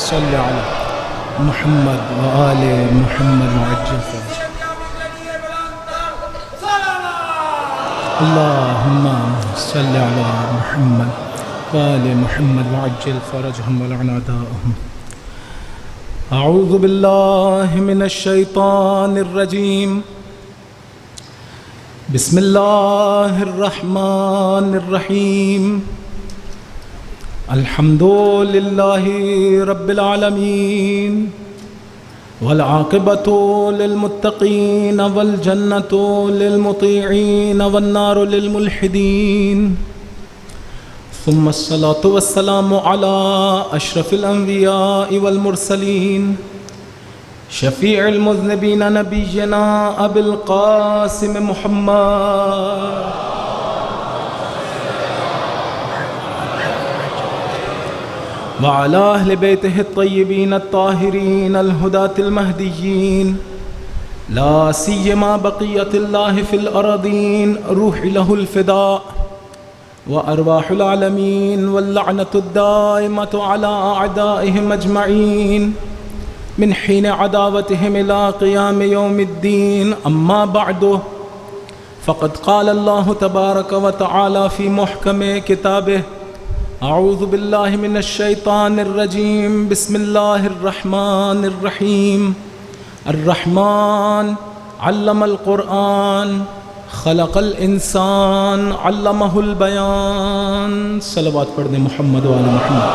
صل علی محمد وآل محمد وعجل فرجهم. اللهم صل على محمد وآل محمد وعجل فرجهم ولعن أعداءهم. أعوذ بالله من الشيطان الرجيم. بسم الله الرحمن الرحيم. الحمد لله رب العالمين والعاقبة للمتقين والجنة للمطيعين والنار للملحدين. ثم الصلاة والسلام على أشرف الأنبياء والمرسلين شفيع المذنبين نبينا أبي القاسم محمد وعلى أهل بيته الطيبين الطاهرين الهداة المهديين لا سيما بقية الله في الأراضين روح له الفداء وأرواح العالمين واللعنة الدائمة على أعدائهم أجمعين من حين عداوتهم إلى قيام يوم الدين. أما بعد فقد قال الله تبارك وتعالى في محكم كتابه أعوذ بالله من الشيطان الرجيم. بسم الله الرحمن الرحيم. الرحمن علم القرآن خلق الانسان علمہ البیان. صلوات پڑھ دیں محمد و آل محمد.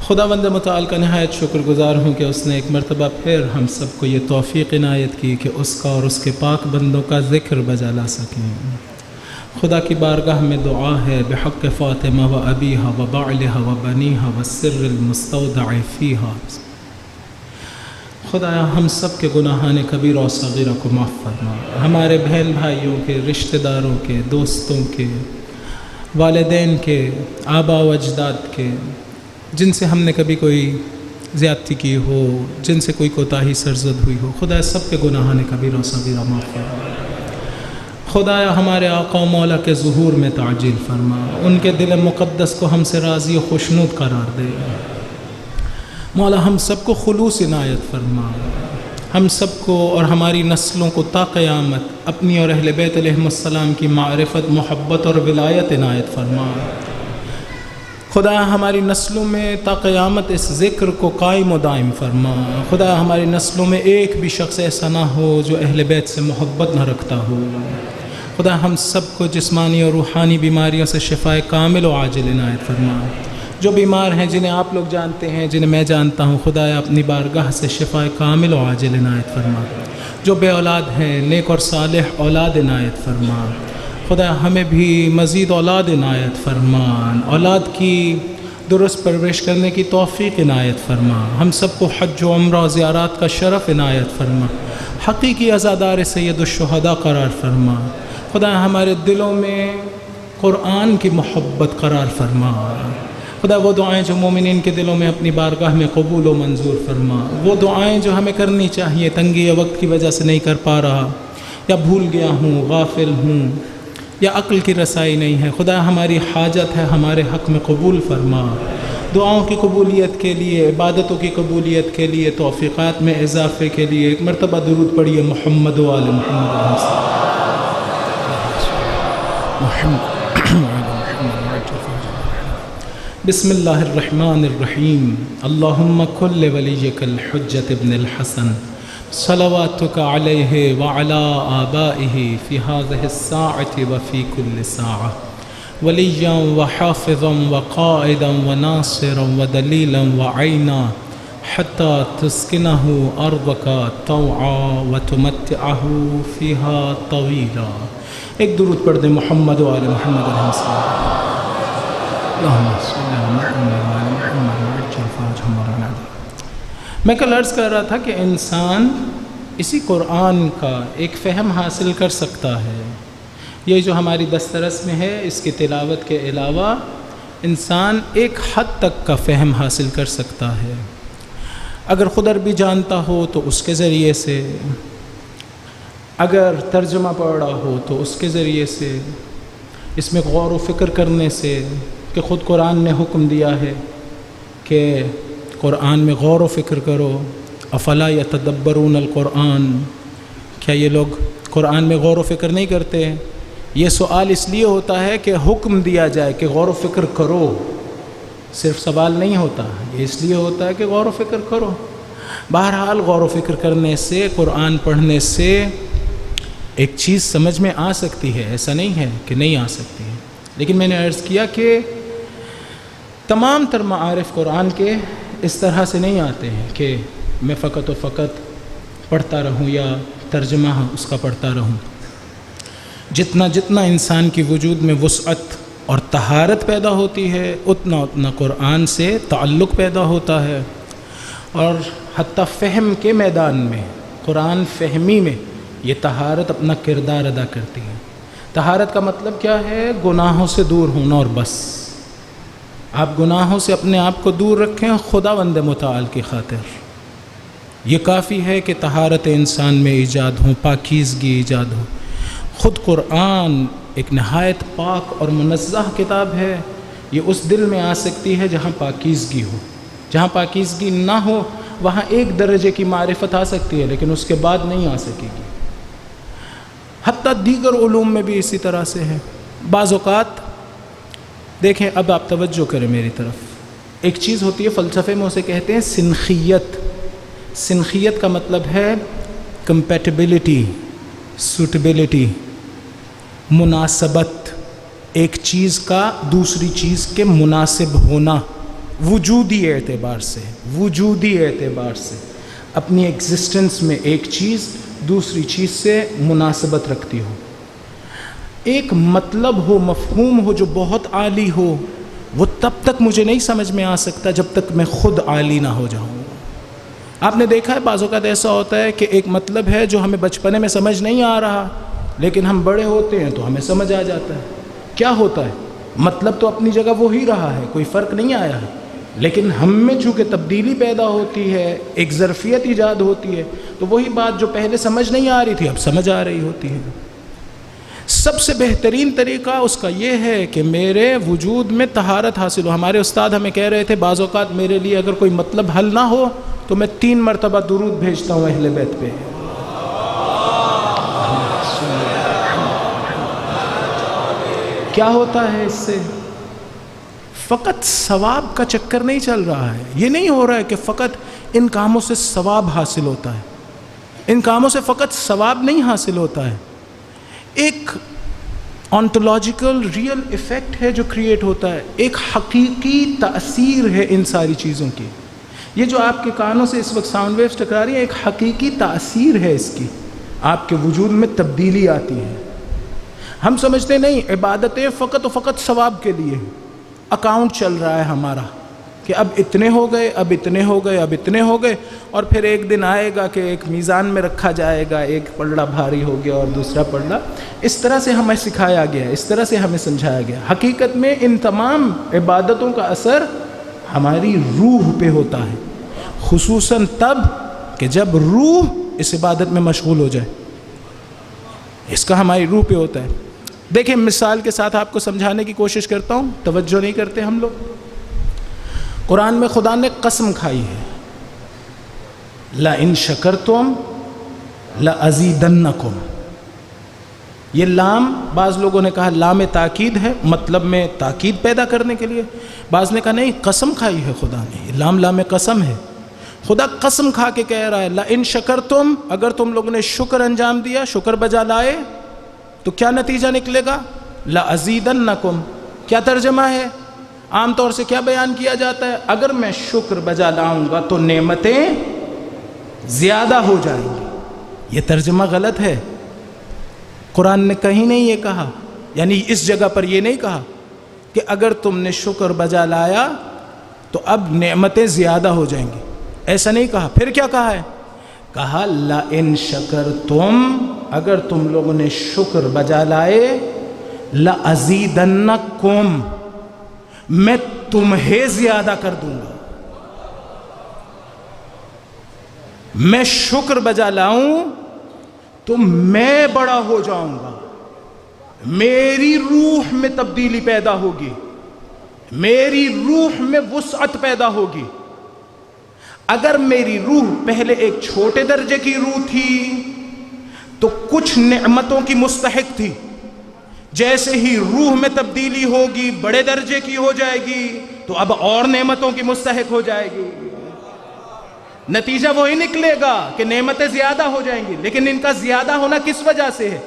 خداوند متعال کا نہایت شکر گزار ہوں کہ اس نے ایک مرتبہ پھر ہم سب کو یہ توفیق عنایت کی کہ اس کا اور اس کے پاک بندوں کا ذکر بجا لا سکیں. خدا کی بارگاہ میں دعا ہے بحق فاطمہ و ابیہا و بعلہا و بنیہا و سر المستودع فیہا. خدایا ہم سب کے گناہان کبیرہ و صغیرہ کو معاف فرما. ہمارے بہن بھائیوں کے، رشتہ داروں کے، دوستوں کے، والدین کے، آبا و اجداد کے، جن سے ہم نے کبھی کوئی زیادتی کی ہو، جن سے کوئی کوتاہی سرزد ہوئی ہو، خدایا سب کے گناہان کبیرہ و صغیرہ معاف فرما. خدایا ہمارے آقا و مولا کے ظہور میں تعجیل فرما. ان کے دل مقدس کو ہم سے راضی و خوشنود قرار دے. مولا ہم سب کو خلوص عنایت فرما. ہم سب کو اور ہماری نسلوں کو تا قیامت اپنی اور اہل بیت علیہم السلام کی معرفت، محبت اور ولایت عنایت فرما. خدا ہماری نسلوں میں تا قیامت اس ذکر کو قائم و دائم فرما. خدا ہماری نسلوں میں ایک بھی شخص ایسا نہ ہو جو اہل بیت سے محبت نہ رکھتا ہو. خدا ہم سب کو جسمانی اور روحانی بیماریوں سے شفائے کامل و عاجل عنایت فرما. جو بیمار ہیں، جنہیں آپ لوگ جانتے ہیں، جنہیں میں جانتا ہوں، خدایا اپنی بارگاہ سے شفائے کامل و عاجل عنایت فرما. جو بے اولاد ہیں، نیک اور صالح اولاد عنایت فرما. خدا ہمیں بھی مزید اولاد عنایت فرما. اولاد کی درست پرورش کرنے کی توفیق عنایت فرما. ہم سب کو حج و عمرہ و زیارات کا شرف عنایت فرما. حقیقی عزادار سید الشہداء قرار فرما. خدا ہمارے دلوں میں قرآن کی محبت قرار فرما. خدا وہ دعائیں جو مومنین کے دلوں میں اپنی بارگاہ میں قبول و منظور فرما. وہ دعائیں جو ہمیں کرنی چاہیے، تنگی وقت کی وجہ سے نہیں کر پا رہا، یا بھول گیا ہوں، غافل ہوں، یا عقل کی رسائی نہیں ہے، خدا ہماری حاجت ہے، ہمارے حق میں قبول فرما. دعاؤں کی قبولیت کے لیے، عبادتوں کی قبولیت کے لیے، توفیقات میں اضافے کے لیے ایک مرتبہ درود پڑھیے محمد و آل محمد. بسم اللہ الرحمن الرحیم. اللہم کل ولیک الحجۃ ابن الحسن صلواتک علیہ وعلی آبائہ فی هذه الساعة وفی کل ساعة ولیا وحافظا وقائدا وناصرا ودلیلا وعینا حتی تسکنہ ارضک طوعا وتمتعہ فیہا طویلا. ایک درود پڑھ دیں محمد و آل محمد علیہ السلام. اللہم صلی علی محمد و آل محمد وعجل فرجهم ورحمہ. میں کل عرض کر رہا تھا کہ انسان اسی قرآن کا ایک فہم حاصل کر سکتا ہے. یہ جو ہماری دسترس میں ہے، اس کی تلاوت کے علاوہ انسان ایک حد تک کا فہم حاصل کر سکتا ہے. اگر خود عربی جانتا ہو تو اس کے ذریعے سے، اگر ترجمہ پڑھ رہا ہو تو اس کے ذریعے سے، اس میں غور و فکر کرنے سے کہ خود قرآن نے حکم دیا ہے کہ قرآن میں غور و فکر کرو، افلا یتدبرون القرآن، کیا یہ لوگ قرآن میں غور و فکر نہیں کرتے؟ یہ سوال اس لیے ہوتا ہے کہ حکم دیا جائے کہ غور و فکر کرو، صرف سوال نہیں ہوتا، یہ اس لیے ہوتا ہے کہ غور و فکر کرو۔ بہرحال غور و فکر کرنے سے، قرآن پڑھنے سے ایک چیز سمجھ میں آ سکتی ہے، ایسا نہیں ہے کہ نہیں آ سکتی ہے، لیکن میں نے عرض کیا کہ تمام تر معارف قرآن کے اس طرح سے نہیں آتے ہیں کہ میں فقط و فقط پڑھتا رہوں یا ترجمہ اس کا پڑھتا رہوں۔ جتنا جتنا انسان کی وجود میں وسعت اور طہارت پیدا ہوتی ہے، اتنا اتنا قرآن سے تعلق پیدا ہوتا ہے، اور حتیٰ فہم کے میدان میں، قرآن فہمی میں یہ طہارت اپنا کردار ادا کرتی ہے۔ طہارت کا مطلب کیا ہے؟ گناہوں سے دور ہونا، اور بس آپ گناہوں سے اپنے آپ کو دور رکھیں خداوند متعال کی خاطر، یہ کافی ہے کہ طہارت انسان میں ایجاد ہو، پاکیزگی ایجاد ہو۔ خود قرآن ایک نہایت پاک اور منزہ کتاب ہے، یہ اس دل میں آ سکتی ہے جہاں پاکیزگی ہو۔ جہاں پاکیزگی نہ ہو وہاں ایک درجے کی معرفت آ سکتی ہے، لیکن اس کے بعد نہیں آ سکے گی۔ حتیٰ دیگر علوم میں بھی اسی طرح سے ہے۔ بعض اوقات دیکھیں، اب آپ توجہ کریں میری طرف، ایک چیز ہوتی ہے فلسفے میں، اسے کہتے ہیں سنخیت۔ سنخیت کا مطلب ہے کمپیٹیبلٹی، سوٹیبلٹی، مناسبت، ایک چیز کا دوسری چیز کے مناسب ہونا، وجودی اعتبار سے، وجودی اعتبار سے اپنی ایگزسٹنس میں ایک چیز دوسری چیز سے مناسبت رکھتی ہو۔ ایک مطلب ہو، مفہوم ہو جو بہت عالی ہو، وہ تب تک مجھے نہیں سمجھ میں آ سکتا جب تک میں خود عالی نہ ہو جاؤں۔ آپ نے دیکھا ہے بعض اوقات ایسا ہوتا ہے کہ ایک مطلب ہے جو ہمیں بچپنے میں سمجھ نہیں آ رہا، لیکن ہم بڑے ہوتے ہیں تو ہمیں سمجھ آ جاتا ہے۔ کیا ہوتا ہے؟ مطلب تو اپنی جگہ وہی رہا ہے، کوئی فرق نہیں آیا ہے، لیکن ہم میں چونکہ تبدیلی پیدا ہوتی ہے، ایک ظرفیت ایجاد ہوتی ہے، تو وہی بات جو پہلے سمجھ نہیں آ رہی تھی اب سمجھ آ رہی ہوتی ہے۔ سب سے بہترین طریقہ اس کا یہ ہے کہ میرے وجود میں طہارت حاصل ہو۔ ہمارے استاد ہمیں کہہ رہے تھے بعض اوقات میرے لیے اگر کوئی مطلب حل نہ ہو تو میں 3 مرتبہ درود بھیجتا ہوں اہل بیت پہ۔ کیا ہوتا ہے اس سے؟ فقط ثواب کا چکر نہیں چل رہا ہے، یہ نہیں ہو رہا ہے کہ فقط ان کاموں سے ثواب حاصل ہوتا ہے، ان کاموں سے فقط ثواب نہیں حاصل ہوتا ہے، ایک آنٹولوجیکل ریئل ایفیکٹ ہے جو کریٹ ہوتا ہے، ایک حقیقی تأثیر ہے ان ساری چیزوں کی۔ یہ جو آپ کے کانوں سے اس وقت ساؤنڈ ویوز ٹکرا رہی ہیں، ایک حقیقی تأثیر ہے اس کی، آپ کے وجود میں تبدیلی آتی ہے۔ ہم سمجھتے نہیں عبادتیں فقط و فقط ثواب کے لیے، اکاؤنٹ چل رہا ہے ہمارا کہ اب اتنے ہو گئے، اب اتنے ہو گئے، اب اتنے ہو گئے، اور پھر ایک دن آئے گا کہ ایک میزان میں رکھا جائے گا، ایک پلڑا بھاری ہو گیا اور دوسرا پلڑا۔ اس طرح سے ہمیں سکھایا گیا، اس طرح سے ہمیں سمجھایا گیا۔ حقیقت میں ان تمام عبادتوں کا اثر ہماری روح پہ ہوتا ہے، خصوصاً تب کہ جب روح اس عبادت میں مشغول ہو جائے، اس کا ہماری روح پہ ہوتا ہے۔ دیکھیں مثال کے ساتھ آپ کو سمجھانے کی کوشش کرتا ہوں، توجہ نہیں کرتے ہم لوگ۔ قرآن میں خدا نے قسم کھائی ہے، لَإِن شَكَرْتُمْ لَأَزِيدَنَّكُمْ۔ یہ لام، بعض لوگوں نے کہا لام تاکید ہے، مطلب میں تاکید پیدا کرنے کے لیے، بعض نے کہا نہیں قسم کھائی ہے خدا نے، یہ لام قسم ہے۔ خدا قسم کھا کے کہہ رہا ہے لَإِن شَكَرْتُمْ، اگر تم لوگوں نے شکر انجام دیا، شکر بجا لائے تو کیا نتیجہ نکلے گا؟ لَأَزِيدَنَّكُمْ۔ کیا ترجمہ ہے؟ عام طور سے کیا بیان کیا جاتا ہے؟ اگر میں شکر بجا لاؤں گا تو نعمتیں زیادہ ہو جائیں گی۔ یہ ترجمہ غلط ہے، قرآن نے کہیں نہیں یہ کہا، یعنی اس جگہ پر یہ نہیں کہا کہ اگر تم نے شکر بجا لایا تو اب نعمتیں زیادہ ہو جائیں گی، ایسا نہیں کہا۔ پھر کیا کہا ہے؟ کہا لَإِن شَكَرْتُمْ، اگر تم لوگوں نے شکر بجا لائے، لَأَزِيدَنَّكُمْ، میں تمہیں زیادہ کر دوں گا۔ میں شکر بجا لاؤں تو میں بڑا ہو جاؤں گا، میری روح میں تبدیلی پیدا ہوگی، میری روح میں وسعت پیدا ہوگی۔ اگر میری روح پہلے ایک چھوٹے درجے کی روح تھی تو کچھ نعمتوں کی مستحق تھی، جیسے ہی روح میں تبدیلی ہوگی بڑے درجے کی ہو جائے گی تو اب اور نعمتوں کی مستحق ہو جائے گی۔ نتیجہ وہی نکلے گا کہ نعمتیں زیادہ ہو جائیں گی، لیکن ان کا زیادہ ہونا کس وجہ سے ہے؟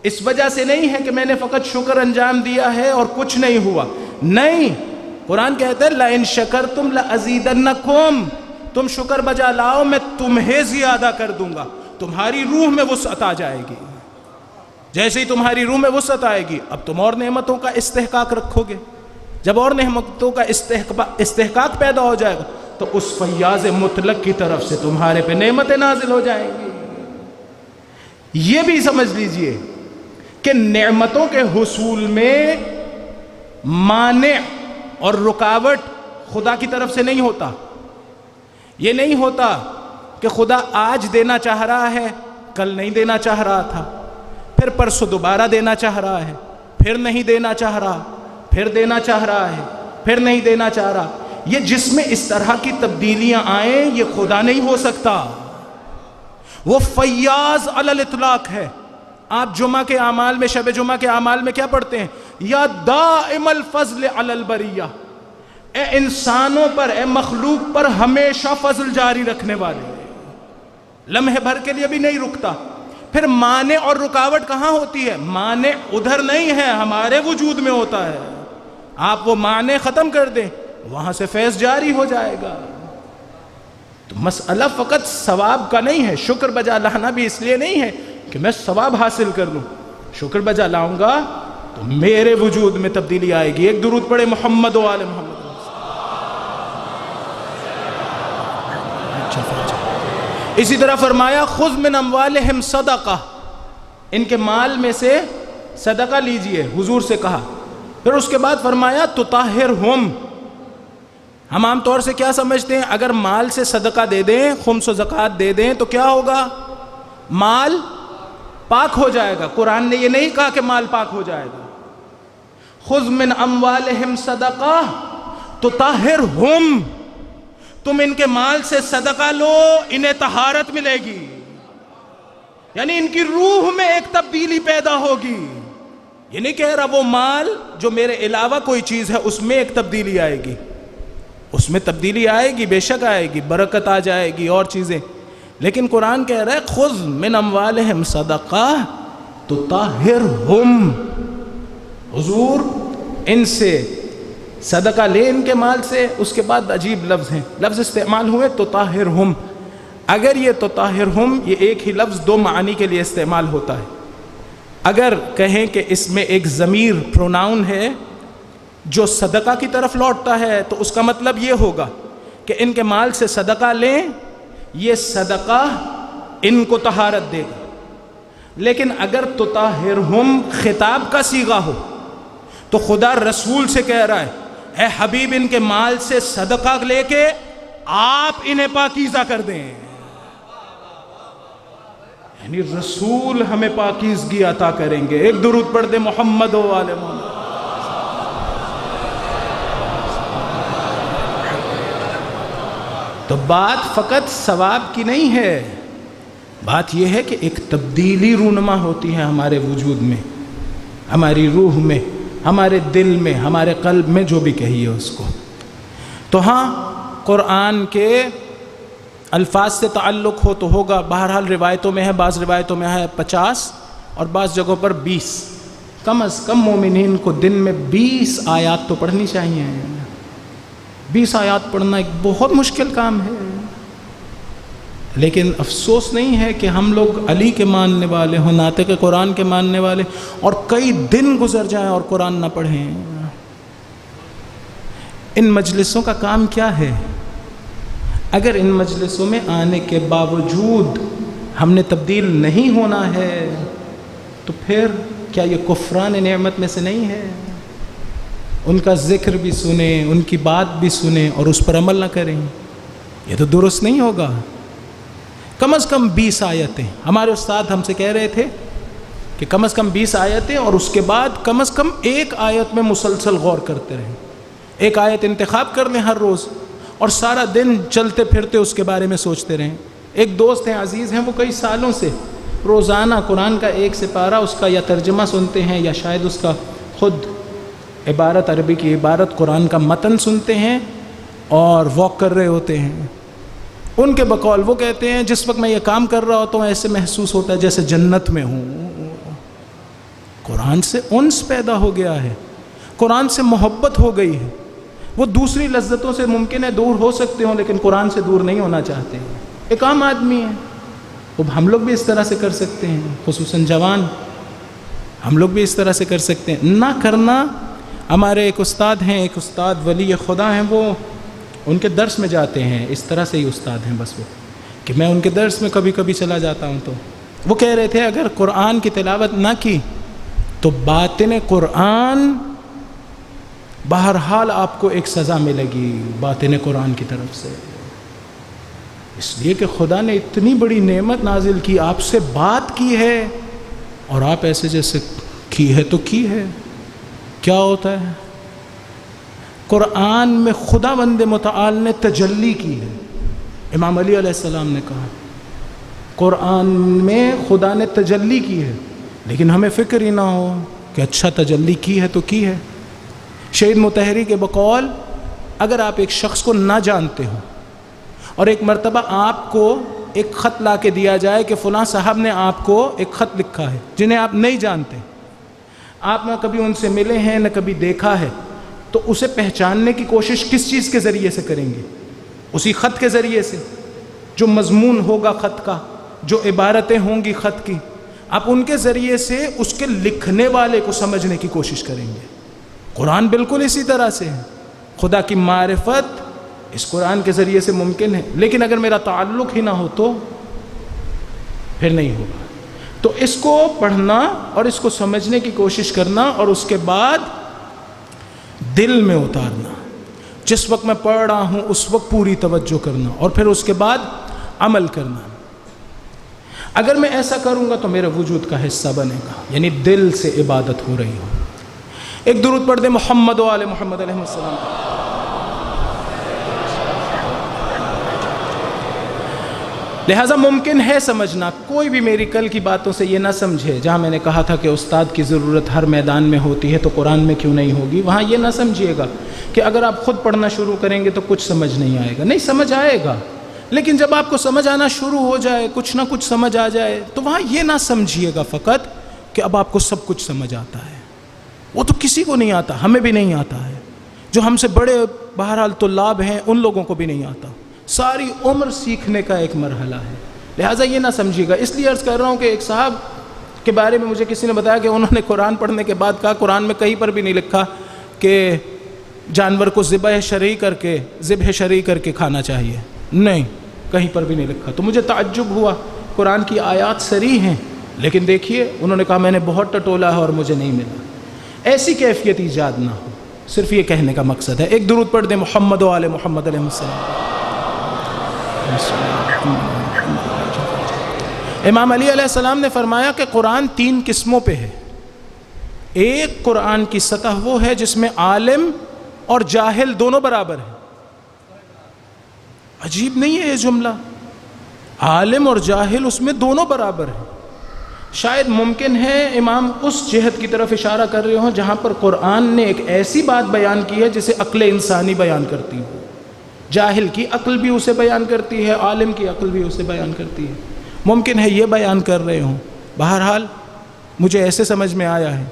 اس وجہ سے نہیں ہے کہ میں نے فقط شکر انجام دیا ہے اور کچھ نہیں ہوا، نہیں، قرآن کہتا ہے لَإِن شَكَرْتُمْ لَأَزِيدَنَّكُمْ، تم شکر بجا لاؤ میں تمہیں زیادہ کر دوں گا، تمہاری روح میں وسعت آ جائے گی۔ جیسے ہی تمہاری روح میں وسعت آئے گی اب تم اور نعمتوں کا استحقاق رکھو گے، جب اور نعمتوں کا استحقاق پیدا ہو جائے گا تو اس فیاض مطلق کی طرف سے تمہارے پہ نعمتیں نازل ہو جائیں گی۔ یہ بھی سمجھ لیجئے کہ نعمتوں کے حصول میں مانع اور رکاوٹ خدا کی طرف سے نہیں ہوتا۔ یہ نہیں ہوتا کہ خدا آج دینا چاہ رہا ہے کل نہیں دینا چاہ رہا تھا، پھر پرسوں دوبارہ دینا چاہ رہا ہے، پھر نہیں دینا چاہ رہا، پھر دینا چاہ رہا ہے، پھر نہیں دینا چاہ رہا۔ یہ جس میں اس طرح کی تبدیلیاں آئیں یہ خدا نہیں ہو سکتا، وہ فیاض علی الاطلاق ہے۔ آپ جمعہ کے اعمال میں، شب جمعہ کے اعمال میں کیا پڑھتے ہیں؟ یا دائم الفضل علی البریہ، اے انسانوں پر، اے مخلوق پر ہمیشہ فضل جاری رکھنے والے، لمحے بھر کے لیے بھی نہیں رکتا۔ پھر مانع اور رکاوٹ کہاں ہوتی ہے؟ مانع ادھر نہیں ہے، ہمارے وجود میں ہوتا ہے۔ آپ وہ مانع ختم کر دیں وہاں سے فیض جاری ہو جائے گا۔ تو مسئلہ فقط ثواب کا نہیں ہے، شکر بجا لانا بھی اس لیے نہیں ہے کہ میں ثواب حاصل کر لوں، شکر بجا لاؤں گا تو میرے وجود میں تبدیلی آئے گی۔ ایک درود پڑھے محمد و آل محمد۔ اسی طرح فرمایا خذ من اموالہم صدقہ، ان کے مال میں سے صدقہ لیجئے، حضور سے کہا۔ پھر اس کے بعد فرمایا تطہرہم۔ ہم عام طور سے کیا سمجھتے ہیں؟ اگر مال سے صدقہ دے دیں، خمس و زکوٰۃ دے دیں تو کیا ہوگا؟ مال پاک ہو جائے گا۔ قرآن نے یہ نہیں کہا کہ مال پاک ہو جائے گا۔ خذ من اموالہم صدقہ تطہرہم، تم ان کے مال سے صدقہ لو، انہیں طہارت ملے گی، یعنی ان کی روح میں ایک تبدیلی پیدا ہوگی۔ یہ نہیں کہہ رہا وہ مال جو میرے علاوہ کوئی چیز ہے اس میں ایک تبدیلی آئے گی، اس میں تبدیلی آئے گی، بے شک آئے گی، برکت آ جائے گی اور چیزیں، لیکن قرآن کہہ رہا ہے خذ من اموالہم صدقہ تطہرہم، حضور ان سے صدقہ لے ان کے مال سے۔ اس کے بعد عجیب لفظ ہیں، لفظ استعمال ہوئے تطہرہم۔ اگر یہ تطہرہم یہ ایک ہی لفظ دو معنی کے لیے استعمال ہوتا ہے۔ اگر کہیں کہ اس میں ایک ضمیر پروناؤن ہے جو صدقہ کی طرف لوٹتا ہے تو اس کا مطلب یہ ہوگا کہ ان کے مال سے صدقہ لیں، یہ صدقہ ان کو طہارت دے گا۔ لیکن اگر تطہرہم خطاب کا صیغہ ہو تو خدا رسول سے کہہ رہا ہے اے حبیب ان کے مال سے صدقہ لے کے آپ انہیں پاکیزہ کر دیں، یعنی رسول ہمیں پاکیزگی عطا کریں گے۔ ایک درود پڑھ دیں محمد و آل محمد۔ تو بات فقط ثواب کی نہیں ہے، بات یہ ہے کہ ایک تبدیلی رونما ہوتی ہے ہمارے وجود میں، ہماری روح میں، ہمارے دل میں، ہمارے قلب میں، جو بھی کہیے اس کو۔ تو ہاں قرآن کے الفاظ سے تعلق ہو تو ہوگا، بہرحال روایتوں میں ہے، بعض روایتوں میں ہے 50 اور بعض جگہوں پر 20، کم از کم مومنین کو دن میں 20 آیات تو پڑھنی چاہیے۔ 20 آیات پڑھنا ایک بہت مشکل کام ہے، لیکن افسوس نہیں ہے کہ ہم لوگ علی کے ماننے والے ہوں، ناطق قرآن کے ماننے والے، اور کئی دن گزر جائیں اور قرآن نہ پڑھیں۔ ان مجلسوں کا کام کیا ہے؟ اگر ان مجلسوں میں آنے کے باوجود ہم نے تبدیل نہیں ہونا ہے تو پھر کیا یہ کفران نعمت میں سے نہیں ہے؟ ان کا ذکر بھی سنیں، ان کی بات بھی سنیں اور اس پر عمل نہ کریں، یہ تو درست نہیں ہوگا۔ کم از کم 20 آیتیں. ہمارے استاد ہم سے کہہ رہے تھے کہ کم از کم 20 آیتیں، اور اس کے بعد کم از کم ایک آیت میں مسلسل غور کرتے رہیں. ایک آیت انتخاب کر لیں ہر روز، اور سارا دن چلتے پھرتے اس کے بارے میں سوچتے رہیں. ایک دوست ہیں عزیز ہیں، وہ کئی سالوں سے روزانہ قرآن کا ایک سپارہ اس کا یا ترجمہ سنتے ہیں یا شاید اس کا خود عبارت، عربی کی عبارت قرآن کا متن سنتے ہیں اور واک کر رہے ہوتے ہیں. ان کے بقول وہ کہتے ہیں جس وقت میں یہ کام کر رہا ہوتا ہوں ایسے محسوس ہوتا ہے جیسے جنت میں ہوں. قرآن سے انس پیدا ہو گیا ہے، قرآن سے محبت ہو گئی ہے. وہ دوسری لذتوں سے ممکن ہے دور ہو سکتے ہوں، لیکن قرآن سے دور نہیں ہونا چاہتے. ایک عام آدمی ہے، اب ہم لوگ بھی اس طرح سے کر سکتے ہیں، خصوصاً جوان ہم لوگ بھی اس طرح سے کر سکتے ہیں. نہ کرنا. ہمارے ایک استاد ہیں، ایک استاد ولی خدا ہیں، وہ ان کے درس میں جاتے ہیں، اس طرح سے ہی استاد ہیں بس وہ، کہ میں ان کے درس میں کبھی کبھی چلا جاتا ہوں. تو وہ کہہ رہے تھے اگر قرآن کی تلاوت نہ کی تو باطن قرآن بہرحال آپ کو ایک سزا ملے گی باطن قرآن کی طرف سے. اس لیے کہ خدا نے اتنی بڑی نعمت نازل کی، آپ سے بات کی ہے، اور آپ ایسے جیسے کی ہے تو کی ہے. کیا ہوتا ہے؟ قرآن میں خدا بند متعال نے تجلی کی ہے. امام علی علیہ السلام نے کہا قرآن میں خدا نے تجلی کی ہے، لیکن ہمیں فکر ہی نہ ہو کہ اچھا تجلی کی ہے تو کی ہے. شہید مطہری کے بقول اگر آپ ایک شخص کو نہ جانتے ہو اور ایک مرتبہ آپ کو ایک خط لا کے دیا جائے کہ فلاں صاحب نے آپ کو ایک خط لکھا ہے جنہیں آپ نہیں جانتے، آپ نہ کبھی ان سے ملے ہیں نہ کبھی دیکھا ہے، تو اسے پہچاننے کی کوشش کس چیز کے ذریعے سے کریں گے؟ اسی خط کے ذریعے سے. جو مضمون ہوگا خط کا، جو عبارتیں ہوں گی خط کی، آپ ان کے ذریعے سے اس کے لکھنے والے کو سمجھنے کی کوشش کریں گے. قرآن بالکل اسی طرح سے ہے. خدا کی معرفت اس قرآن کے ذریعے سے ممکن ہے، لیکن اگر میرا تعلق ہی نہ ہو تو پھر نہیں ہوگا. تو اس کو پڑھنا اور اس کو سمجھنے کی کوشش کرنا، اور اس کے بعد دل میں اتارنا. جس وقت میں پڑھ رہا ہوں اس وقت پوری توجہ کرنا، اور پھر اس کے بعد عمل کرنا. اگر میں ایسا کروں گا تو میرے وجود کا حصہ بنے گا، یعنی دل سے عبادت ہو رہی ہو. ایک درود پڑھ دیں محمد و آل محمد علیہ السلام. لہٰذا ممکن ہے سمجھنا. کوئی بھی میری کل کی باتوں سے یہ نہ سمجھے، جہاں میں نے کہا تھا کہ استاد کی ضرورت ہر میدان میں ہوتی ہے تو قرآن میں کیوں نہیں ہوگی، وہاں یہ نہ سمجھیے گا کہ اگر آپ خود پڑھنا شروع کریں گے تو کچھ سمجھ نہیں آئے گا. نہیں، سمجھ آئے گا، لیکن جب آپ کو سمجھ آنا شروع ہو جائے، کچھ نہ کچھ سمجھ آ جائے، تو وہاں یہ نہ سمجھیے گا فقط کہ اب آپ کو سب کچھ سمجھ آتا ہے. وہ تو کسی کو نہیں آتا، ہمیں بھی نہیں آتا ہے. جو ہم سے بڑے بہرحال طلاب ہیں ان لوگوں کو بھی نہیں آتا. ساری عمر سیکھنے کا ایک مرحلہ ہے. لہٰذا یہ نہ سمجھیے گا. اس لیے عرض کر رہا ہوں کہ ایک صاحب کے بارے میں مجھے کسی نے بتایا کہ انہوں نے قرآن پڑھنے کے بعد کہا قرآن میں کہیں پر بھی نہیں لکھا کہ جانور کو ذبح شرعی کر کے کھانا چاہیے. نہیں، کہیں پر بھی نہیں لکھا. تو مجھے تعجب ہوا. قرآن کی آیات صریح ہیں، لیکن دیکھیے انہوں نے کہا میں نے بہت ٹٹولا ہے اور مجھے نہیں ملا. ایسی کیفیت ایجاد نہ ہو. صرف یہ کہنے کا مقصد ہے. ایک درود پڑھ دیں محمد و آل محمد علیہ السلام. امام علی علیہ السلام نے فرمایا کہ قرآن 3 قسموں پہ ہے. ایک قرآن کی سطح وہ ہے جس میں عالم اور جاہل دونوں برابر ہیں. عجیب نہیں ہے یہ جملہ؟ عالم اور جاہل اس میں دونوں برابر ہیں. شاید ممکن ہے امام اس جہت کی طرف اشارہ کر رہے ہوں جہاں پر قرآن نے ایک ایسی بات بیان کی ہے جسے عقل انسانی بیان کرتی ہو. جاہل کی عقل بھی اسے بیان کرتی ہے، عالم کی عقل بھی اسے بیان کرتی ہے. ممکن ہے یہ بیان کر رہے ہوں. بہرحال مجھے ایسے سمجھ میں آیا ہے.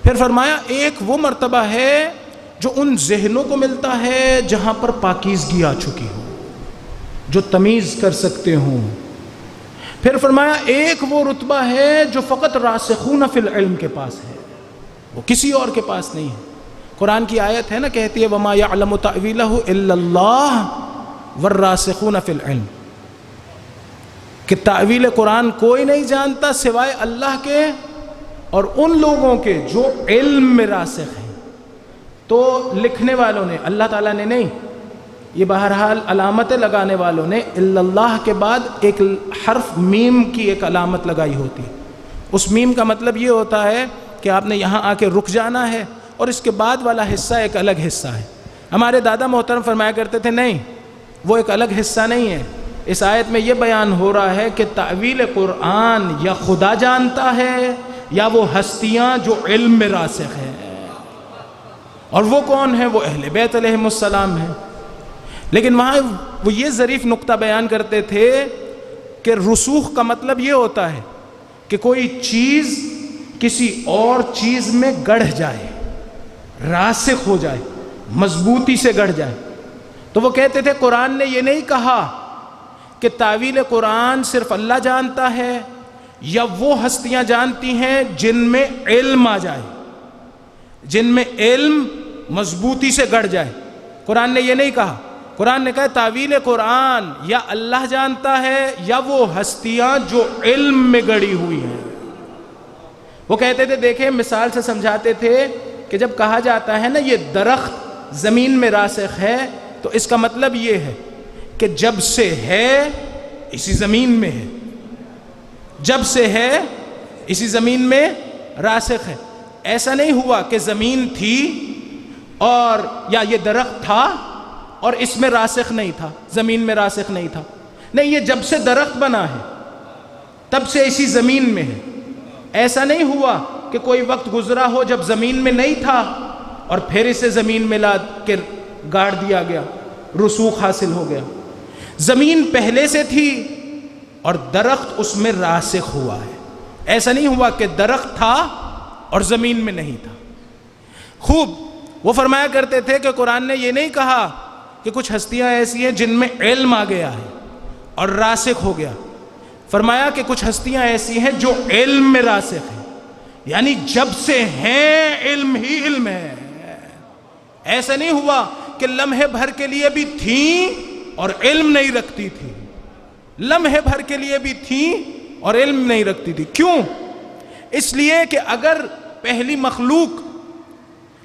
پھر فرمایا ایک وہ مرتبہ ہے جو ان ذہنوں کو ملتا ہے جہاں پر پاکیزگی آ چکی ہو، جو تمیز کر سکتے ہوں. پھر فرمایا ایک وہ رتبہ ہے جو فقط راسخون فی العلم کے پاس ہے، وہ کسی اور کے پاس نہیں ہے. قرآن کی آیت ہے نا، کہتی ہے وَمَا يَعْلَمُ تَأْوِيلَهُ إِلَّا اللَّهُ وَالرَّاسِخُونَ فِي الْعِلْمِ، کہ تعویل قرآن کوئی نہیں جانتا سوائے اللہ کے اور ان لوگوں کے جو علم میں راسخ ہیں. تو لکھنے والوں نے، اللہ تعالیٰ نے نہیں. یہ بہرحال علامتیں لگانے والوں نے الا اللہ کے بعد ایک حرف میم کی ایک علامت لگائی ہوتی ہے. اس میم کا مطلب یہ ہوتا ہے کہ آپ نے یہاں آ کے رک جانا ہے اور اس کے بعد والا حصہ ایک الگ حصہ ہے. ہمارے دادا محترم فرمایا کرتے تھے نہیں، وہ ایک الگ حصہ نہیں ہے. اس آیت میں یہ بیان ہو رہا ہے کہ تعویل قرآن یا خدا جانتا ہے یا وہ ہستیاں جو علم میں راسخ ہیں. اور وہ کون ہیں؟ وہ اہل بیت علیہم السلام ہیں. لیکن وہاں وہ یہ ظریف نقطہ بیان کرتے تھے کہ رسوخ کا مطلب یہ ہوتا ہے کہ کوئی چیز کسی اور چیز میں گڑھ جائے، راسخ ہو جائے، مضبوطی سے گڑھ جائے. تو وہ کہتے تھے قرآن نے یہ نہیں کہا کہ تعویل قرآن صرف اللہ جانتا ہے یا وہ ہستیاں جانتی ہیں جن میں علم آ جائے، جن میں علم مضبوطی سے گڑھ جائے. قرآن نے یہ نہیں کہا. قرآن نے کہا تعویل قرآن یا اللہ جانتا ہے یا وہ ہستیاں جو علم میں گڑھی ہوئی ہیں. وہ کہتے تھے، دیکھیں مثال سے سمجھاتے تھے کہ جب کہا جاتا ہے نا یہ درخت زمین میں راسخ ہے، تو اس کا مطلب یہ ہے کہ جب سے ہے اسی زمین میں ہے، جب سے ہے اسی زمین میں راسخ ہے. ایسا نہیں ہوا کہ زمین تھی اور یا یہ درخت تھا اور اس میں راسخ نہیں تھا، زمین میں راسخ نہیں تھا. نہیں، یہ جب سے درخت بنا ہے تب سے اسی زمین میں ہے. ایسا نہیں ہوا کہ کوئی وقت گزرا ہو جب زمین میں نہیں تھا اور پھر اسے زمین میں لا کے گاڑ دیا گیا، رسوخ حاصل ہو گیا. زمین پہلے سے تھی اور درخت اس میں راسخ ہوا ہے. ایسا نہیں ہوا کہ درخت تھا اور زمین میں نہیں تھا. خوب وہ فرمایا کرتے تھے کہ قرآن نے یہ نہیں کہا کہ کچھ ہستیاں ایسی ہیں جن میں علم آ گیا ہے اور راسخ ہو گیا. فرمایا کہ کچھ ہستیاں ایسی ہیں جو علم میں راسخ ہیں، یعنی جب سے ہیں علم ہی علم ہے. ایسا نہیں ہوا کہ لمحے بھر کے لیے بھی تھیں اور علم نہیں رکھتی تھی، لمحے بھر کے لیے بھی تھیں اور علم نہیں رکھتی تھی. کیوں؟ اس لیے کہ اگر پہلی مخلوق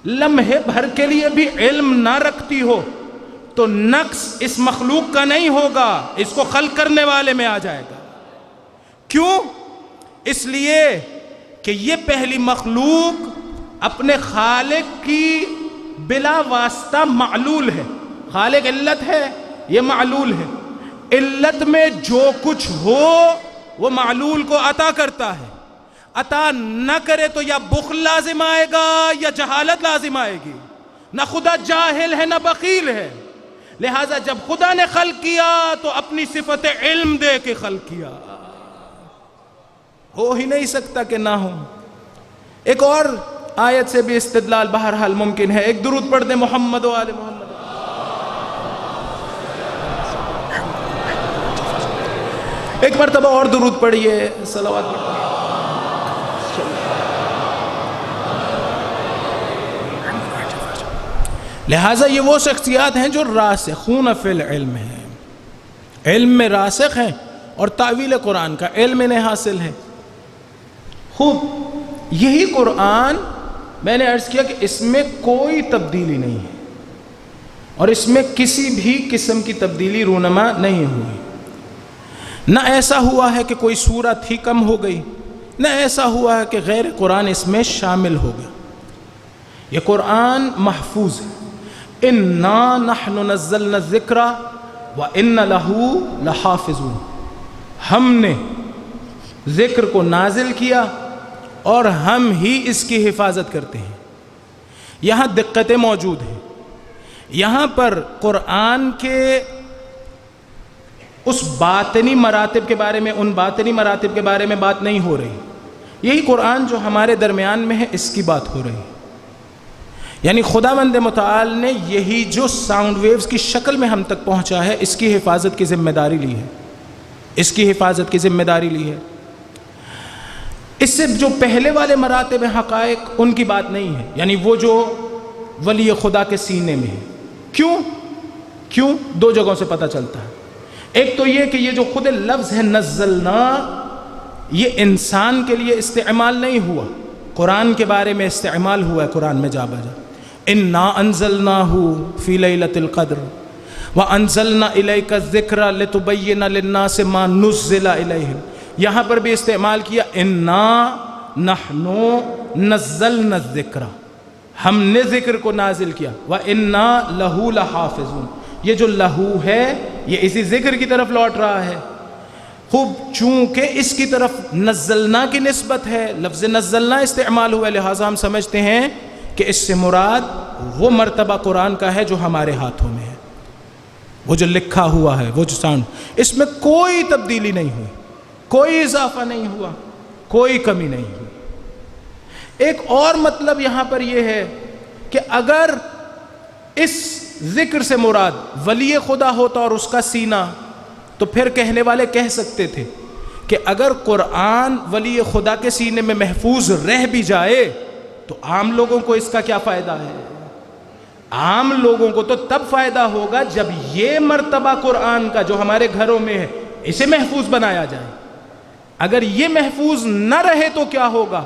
لمحے بھر کے لیے بھی علم نہ رکھتی ہو تو نقص اس مخلوق کا نہیں ہوگا، اس کو خلق کرنے والے میں آ جائے گا. کیوں؟ اس لیے کہ یہ پہلی مخلوق اپنے خالق کی بلا واسطہ معلول ہے. خالق علت ہے، یہ معلول ہے. علت میں جو کچھ ہو وہ معلول کو عطا کرتا ہے. عطا نہ کرے تو یا بخل لازم آئے گا یا جہالت لازم آئے گی. نہ خدا جاہل ہے نہ بخیل ہے. لہٰذا جب خدا نے خلق کیا تو اپنی صفت علم دے کے خلق کیا. ہو ہی نہیں سکتا کہ نہ ہو. ایک اور آیت سے بھی استدلال بہرحال ممکن ہے. ایک درود پڑھ دیں محمد و آل محمد. ایک مرتبہ اور درود پڑھیے، صلوات پڑھیے. لہٰذا یہ وہ شخصیات ہیں جو راسخون فی العلم ہیں، علم میں راسخ ہیں اور تعویل قرآن کا علم انہیں حاصل ہے. خوب، یہی قرآن میں نے عرض کیا کہ اس میں کوئی تبدیلی نہیں ہے اور اس میں کسی بھی قسم کی تبدیلی رونما نہیں ہوئی. نہ ایسا ہوا ہے کہ کوئی سورت ہی کم ہو گئی، نہ ایسا ہوا ہے کہ غیر قرآن اس میں شامل ہو گیا. یہ قرآن محفوظ ہے. اِنَّا نَحْنُ نَزَّلْنَا الذِّكْرَ وَإِنَّ لَهُ لَحَافِظُونَ. ہم نے ذکر کو نازل کیا اور ہم ہی اس کی حفاظت کرتے ہیں. یہاں دقتیں موجود ہیں. یہاں پر قرآن کے اس باطنی مراتب کے بارے میں، ان باطنی مراتب کے بارے میں بات نہیں ہو رہی. یہی قرآن جو ہمارے درمیان میں ہے اس کی بات ہو رہی ہے. یعنی خداوند متعال نے یہی جو ساؤنڈ ویوز کی شکل میں ہم تک پہنچا ہے اس کی حفاظت کی ذمہ داری لی ہے، اس کی حفاظت کی ذمہ داری لی ہے. اس سے جو پہلے والے مراتب حقائق ان کی بات نہیں ہے، یعنی وہ جو ولی خدا کے سینے میں ہے. کیوں؟ دو جگہوں سے پتہ چلتا ہے. ایک تو یہ کہ یہ جو خود لفظ ہے نزلنا، یہ انسان کے لیے استعمال نہیں ہوا، قرآن کے بارے میں استعمال ہوا ہے. قرآن میں جا بجا اِنَّا أَنزَلْنَاهُ فِي لَيْلَةِ الْقَدْرِ. وَأَنزَلْنَا إِلَيْكَ الذِّكْرَ لِتُبَيِّنَ لِلنَّاسِ مَا نُزِّلَ إِلَيْهِمْ، یہاں پر بھی استعمال کیا اِنَّا نَحْنُ نَزَّلْنَا الذِّكْرَ، ہم نے ذکر کو نازل کیا، وَإِنَّا لَهُ لَحَافِظُونَ، یہ جو لہو ہے یہ اسی ذکر کی طرف لوٹ رہا ہے۔ خوب چونکہ اس کی طرف نزلنا کی نسبت ہے، لفظ نزلنا استعمال ہوا، لہٰذا ہم سمجھتے ہیں کہ اس سے مراد وہ مرتبہ قرآن کا ہے جو ہمارے ہاتھوں میں ہے، وہ جو لکھا ہوا ہے، وہ جو ساؤنڈ، اس میں کوئی تبدیلی نہیں ہوئی، کوئی اضافہ نہیں ہوا، کوئی کمی نہیں ہوئی۔ ایک اور مطلب یہاں پر یہ ہے کہ اگر اس ذکر سے مراد ولی خدا ہوتا اور اس کا سینہ، تو پھر کہنے والے کہہ سکتے تھے کہ اگر قرآن ولی خدا کے سینے میں محفوظ رہ بھی جائے تو عام لوگوں کو اس کا کیا فائدہ ہے؟ عام لوگوں کو تو تب فائدہ ہوگا جب یہ مرتبہ قرآن کا جو ہمارے گھروں میں ہے اسے محفوظ بنایا جائے۔ اگر یہ محفوظ نہ رہے تو کیا ہوگا؟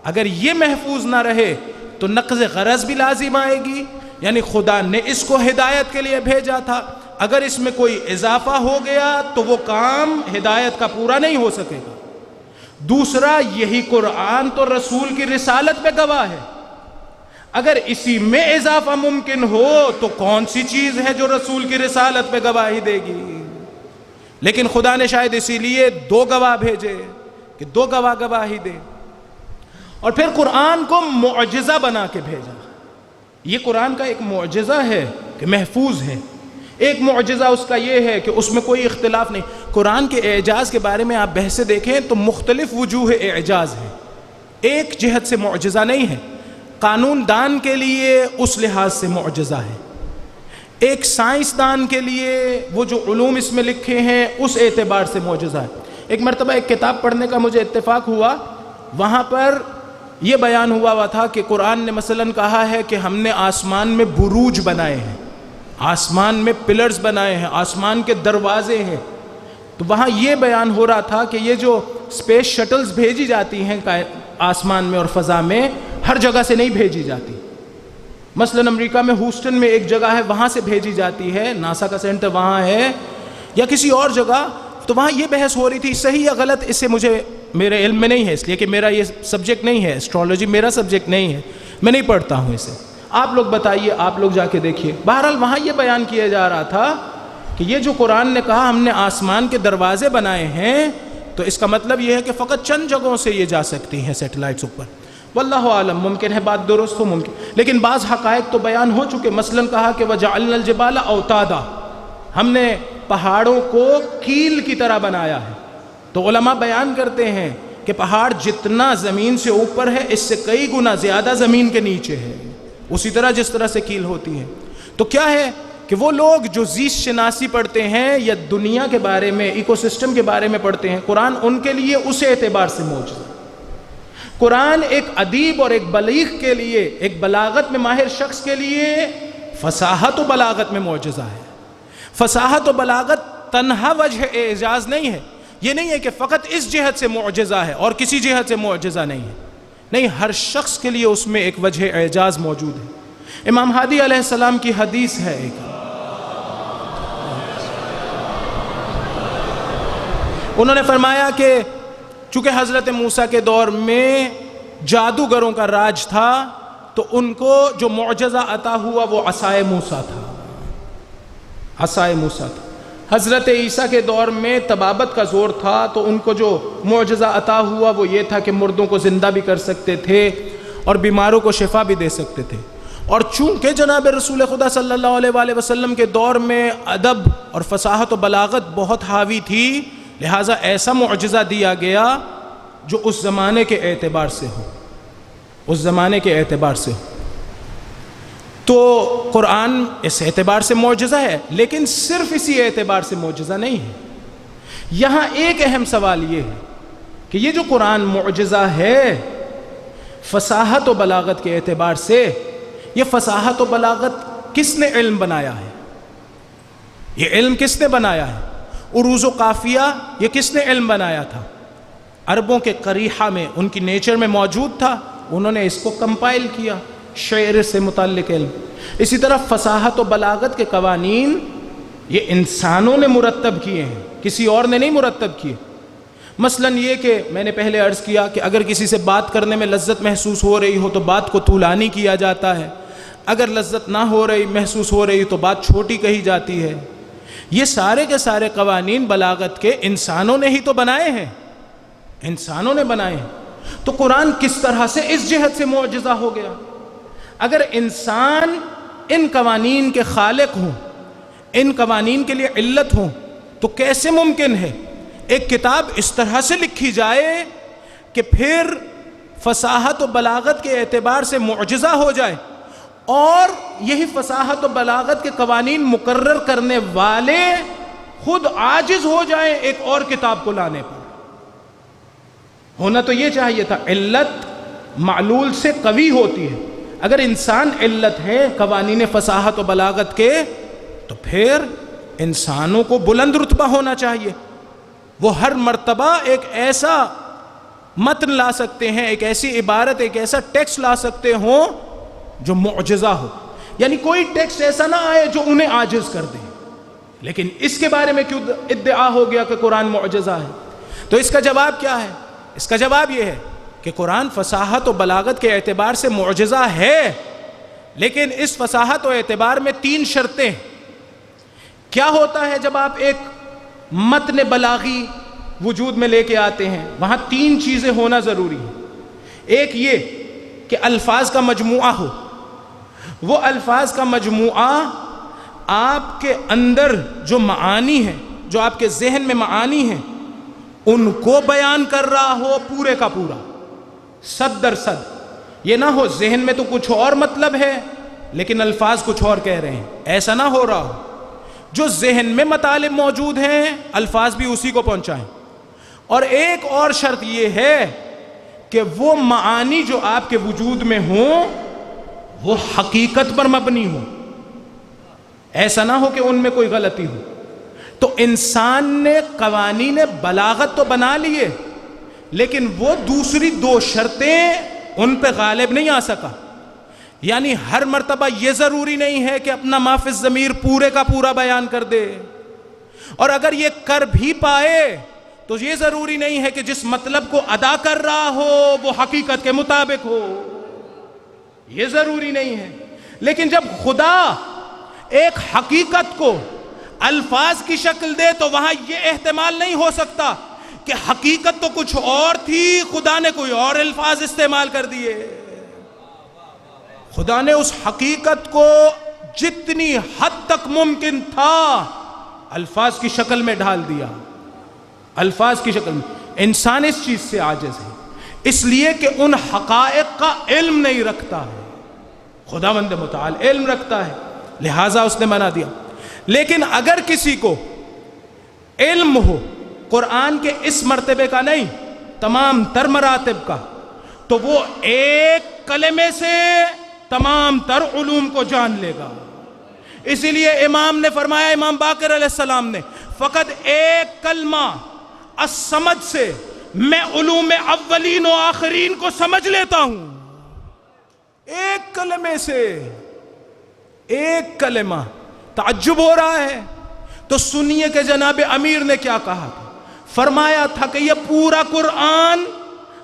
اگر یہ محفوظ نہ رہے تو نقض غرض بھی لازم آئے گی، یعنی خدا نے اس کو ہدایت کے لیے بھیجا تھا، اگر اس میں کوئی اضافہ ہو گیا تو وہ کام ہدایت کا پورا نہیں ہو سکے گا۔ دوسرا، یہی قرآن تو رسول کی رسالت پہ گواہ ہے، اگر اسی میں اضافہ ممکن ہو تو کون سی چیز ہے جو رسول کی رسالت پہ گواہی دے گی؟ لیکن خدا نے شاید اسی لیے دو گواہ بھیجے کہ دو گواہ گواہی دے، اور پھر قرآن کو معجزہ بنا کے بھیجا۔ یہ قرآن کا ایک معجزہ ہے کہ محفوظ ہے، ایک معجزہ اس کا یہ ہے کہ اس میں کوئی اختلاف نہیں۔ قرآن کے اعجاز کے بارے میں آپ بحثیں دیکھیں تو مختلف وجوہ اعجاز ہیں، ایک جہت سے معجزہ نہیں ہے، قانون دان کے لیے اس لحاظ سے معجزہ ہے، ایک سائنسدان کے لیے وہ جو علوم اس میں لکھے ہیں اس اعتبار سے معجزہ ہے۔ ایک مرتبہ ایک کتاب پڑھنے کا مجھے اتفاق ہوا، وہاں پر یہ بیان ہوا تھا کہ قرآن نے مثلاً کہا ہے کہ ہم نے آسمان میں بروج بنائے ہیں، آسمان میں پلرز بنائے ہیں، آسمان کے دروازے ہیں، تو وہاں یہ بیان ہو رہا تھا کہ یہ جو اسپیس شٹلز بھیجی جاتی ہیں آسمان میں اور فضا میں، ہر جگہ سے نہیں بھیجی جاتی۔ مثلاً امریکہ میں ہوسٹن میں ایک جگہ ہے، وہاں سے بھیجی جاتی ہے، ناسا کا سینٹر وہاں ہے، یا کسی اور جگہ، تو وہاں یہ بحث ہو رہی تھی صحیح یا غلط، اس سے مجھے میرے علم میں نہیں ہے، اس لیے کہ میرا یہ سبجیکٹ نہیں ہے، اسٹرالوجی میرا سبجیکٹ نہیں ہے، میں نہیں پڑھتا ہوں اسے، آپ لوگ بتائیے، آپ لوگ جا کے دیکھیے۔ بہرحال وہاں یہ بیان کیا جا رہا تھا کہ یہ جو قرآن نے کہا ہم نے آسمان کے دروازے بنائے ہیں، تو اس کا مطلب یہ ہے کہ فقط چند جگہوں سے یہ جا سکتی ہیں سیٹلائٹس اوپر، واللہ عالم، ممکن ہے بات درست ہو، ممکن، لیکن بعض حقائق تو بیان ہو چکے۔ مثلاً کہا کہ وَجَعَلْنَا الْجِبَالَ أَوْتَادًا، ہم نے پہاڑوں کو کیل کی طرح بنایا ہے، تو علماء بیان کرتے ہیں کہ پہاڑ جتنا زمین سے اوپر ہے اس سے کئی گنا زیادہ زمین کے نیچے ہے، اسی طرح جس طرح سے کیل ہوتی ہے۔ تو کیا ہے کہ وہ لوگ جو زیست شناسی پڑھتے ہیں یا دنیا کے بارے میں، ایکو سسٹم کے بارے میں پڑھتے ہیں، قرآن ان کے لیے اس اعتبار سے معجزہ۔ قرآن ایک ادیب اور ایک بلیغ کے لیے، ایک بلاغت میں ماہر شخص کے لیے فصاحت و بلاغت میں معجزہ ہے۔ فصاحت و بلاغت تنہا وجہ اعجاز نہیں ہے، یہ نہیں ہے کہ فقط اس جہت سے معجزہ ہے اور کسی جہت سے معجزہ نہیں ہے، نہیں، ہر شخص کے لیے اس میں ایک وجہ اعجاز موجود ہے۔ امام ہادی علیہ السلام کی حدیث ہے ایک، انہوں نے فرمایا کہ چونکہ حضرت موسیٰ کے دور میں جادوگروں کا راج تھا تو ان کو جو معجزہ عطا ہوا وہ عصائے موسیٰ تھا، عصائے موسیٰ تھا۔ حضرت عیسیٰ کے دور میں طبابت کا زور تھا تو ان کو جو معجزہ عطا ہوا وہ یہ تھا کہ مردوں کو زندہ بھی کر سکتے تھے اور بیماروں کو شفا بھی دے سکتے تھے۔ اور چونکہ جناب رسول خدا صلی اللہ علیہ وآلہ وسلم کے دور میں ادب اور فصاحت و بلاغت بہت حاوی تھی، لہٰذا ایسا معجزہ دیا گیا جو اس زمانے کے اعتبار سے ہو، اس زمانے کے اعتبار سے ہو۔ تو قرآن اس اعتبار سے معجزہ ہے، لیکن صرف اسی اعتبار سے معجزہ نہیں ہے۔ یہاں ایک اہم سوال یہ ہے کہ یہ جو قرآن معجزہ ہے فصاحت و بلاغت کے اعتبار سے، یہ فصاحت و بلاغت کس نے علم بنایا ہے؟ یہ علم کس نے بنایا ہے؟ عروض و قافیہ یہ کس نے علم بنایا تھا؟ عربوں کے قریحہ میں، ان کی نیچر میں موجود تھا، انہوں نے اس کو کمپائل کیا، شعر سے متعلق علم۔ اسی طرح فصاحت و بلاغت کے قوانین یہ انسانوں نے مرتب کیے ہیں، کسی اور نے نہیں مرتب کیے۔ مثلا یہ کہ میں نے پہلے عرض کیا کہ اگر کسی سے بات کرنے میں لذت محسوس ہو رہی ہو تو بات کو طولانی کیا جاتا ہے، اگر لذت نہ ہو رہی محسوس ہو رہی تو بات چھوٹی کہی جاتی ہے۔ یہ سارے کے سارے قوانین بلاغت کے انسانوں نے ہی تو بنائے ہیں، انسانوں نے بنائے ہیں۔ تو قرآن کس طرح سے اس جہت سے معجزہ ہو گیا؟ اگر انسان ان قوانین کے خالق ہوں، ان قوانین کے لیے علت ہوں، تو کیسے ممکن ہے ایک کتاب اس طرح سے لکھی جائے کہ پھر فصاحت و بلاغت کے اعتبار سے معجزہ ہو جائے، اور یہی فصاحت و بلاغت کے قوانین مقرر کرنے والے خود عاجز ہو جائیں ایک اور کتاب کو لانے پر؟ ہونا تو یہ چاہیے تھا، علت معلول سے قوی ہوتی ہے۔ اگر انسان علت ہے قوانین فصاحت و بلاغت کے، تو پھر انسانوں کو بلند رتبہ ہونا چاہیے۔ وہ ہر مرتبہ ایک ایسا متن لا سکتے ہیں، ایک ایسی عبارت، ایک ایسا ٹیکسٹ لا سکتے ہوں جو معجزہ ہو، یعنی کوئی ٹیکسٹ ایسا نہ آئے جو انہیں عاجز کر دے۔ لیکن اس کے بارے میں کیوں ادعا ہو گیا کہ قرآن معجزہ ہے؟ تو اس کا جواب کیا ہے؟ اس کا جواب یہ ہے کہ قرآن فصاحت و بلاغت کے اعتبار سے معجزہ ہے، لیکن اس فصاحت و اعتبار میں 3 شرطیں۔ کیا ہوتا ہے جب آپ ایک متن بلاغی وجود میں لے کے آتے ہیں؟ وہاں 3 چیزیں ہونا ضروری ہیں۔ ایک یہ کہ الفاظ کا مجموعہ ہو، وہ الفاظ کا مجموعہ آپ کے اندر جو معانی ہیں، جو آپ کے ذہن میں معانی ہیں، ان کو بیان کر رہا ہو پورے کا پورا، 100%۔ یہ نہ ہو ذہن میں تو کچھ اور مطلب ہے لیکن الفاظ کچھ اور کہہ رہے ہیں، ایسا نہ ہو رہا ہو۔ جو ذہن میں مطالب موجود ہیں الفاظ بھی اسی کو پہنچائیں۔ اور ایک اور شرط یہ ہے کہ وہ معانی جو آپ کے وجود میں ہوں وہ حقیقت پر مبنی ہوں، ایسا نہ ہو کہ ان میں کوئی غلطی ہو۔ تو انسان نے قوانین بلاغت تو بنا لیے، لیکن وہ دوسری 2 شرطیں ان پہ غالب نہیں آ سکا۔ یعنی ہر مرتبہ یہ ضروری نہیں ہے کہ اپنا ما فی الضمیر پورے کا پورا بیان کر دے، اور اگر یہ کر بھی پائے تو یہ ضروری نہیں ہے کہ جس مطلب کو ادا کر رہا ہو وہ حقیقت کے مطابق ہو، یہ ضروری نہیں ہے۔ لیکن جب خدا ایک حقیقت کو الفاظ کی شکل دے تو وہاں یہ احتمال نہیں ہو سکتا کہ حقیقت تو کچھ اور تھی، خدا نے کوئی اور الفاظ استعمال کر دیے۔ خدا نے اس حقیقت کو جتنی حد تک ممکن تھا الفاظ کی شکل میں ڈھال دیا، الفاظ کی شکل میں۔ انسان اس چیز سے عاجز ہے، اس لیے کہ ان حقائق کا علم نہیں رکھتا ہے، خداوند متعال علم رکھتا ہے، لہٰذا اس نے منع دیا۔ لیکن اگر کسی کو علم ہو قرآن کے اس مرتبے کا نہیں، تمام تر مراتب کا، تو وہ ایک کلمے سے تمام تر علوم کو جان لے گا۔ اسی لیے امام نے فرمایا، امام باقر علیہ السلام نے، فقط ایک کلمہ الصمد سے میں علوم اولین و آخرین کو سمجھ لیتا ہوں۔ ایک کلمے سے، ایک کلمہ۔ تعجب ہو رہا ہے تو سنیے کہ جناب امیر نے کیا کہا تھا۔ فرمایا تھا کہ یہ پورا قرآن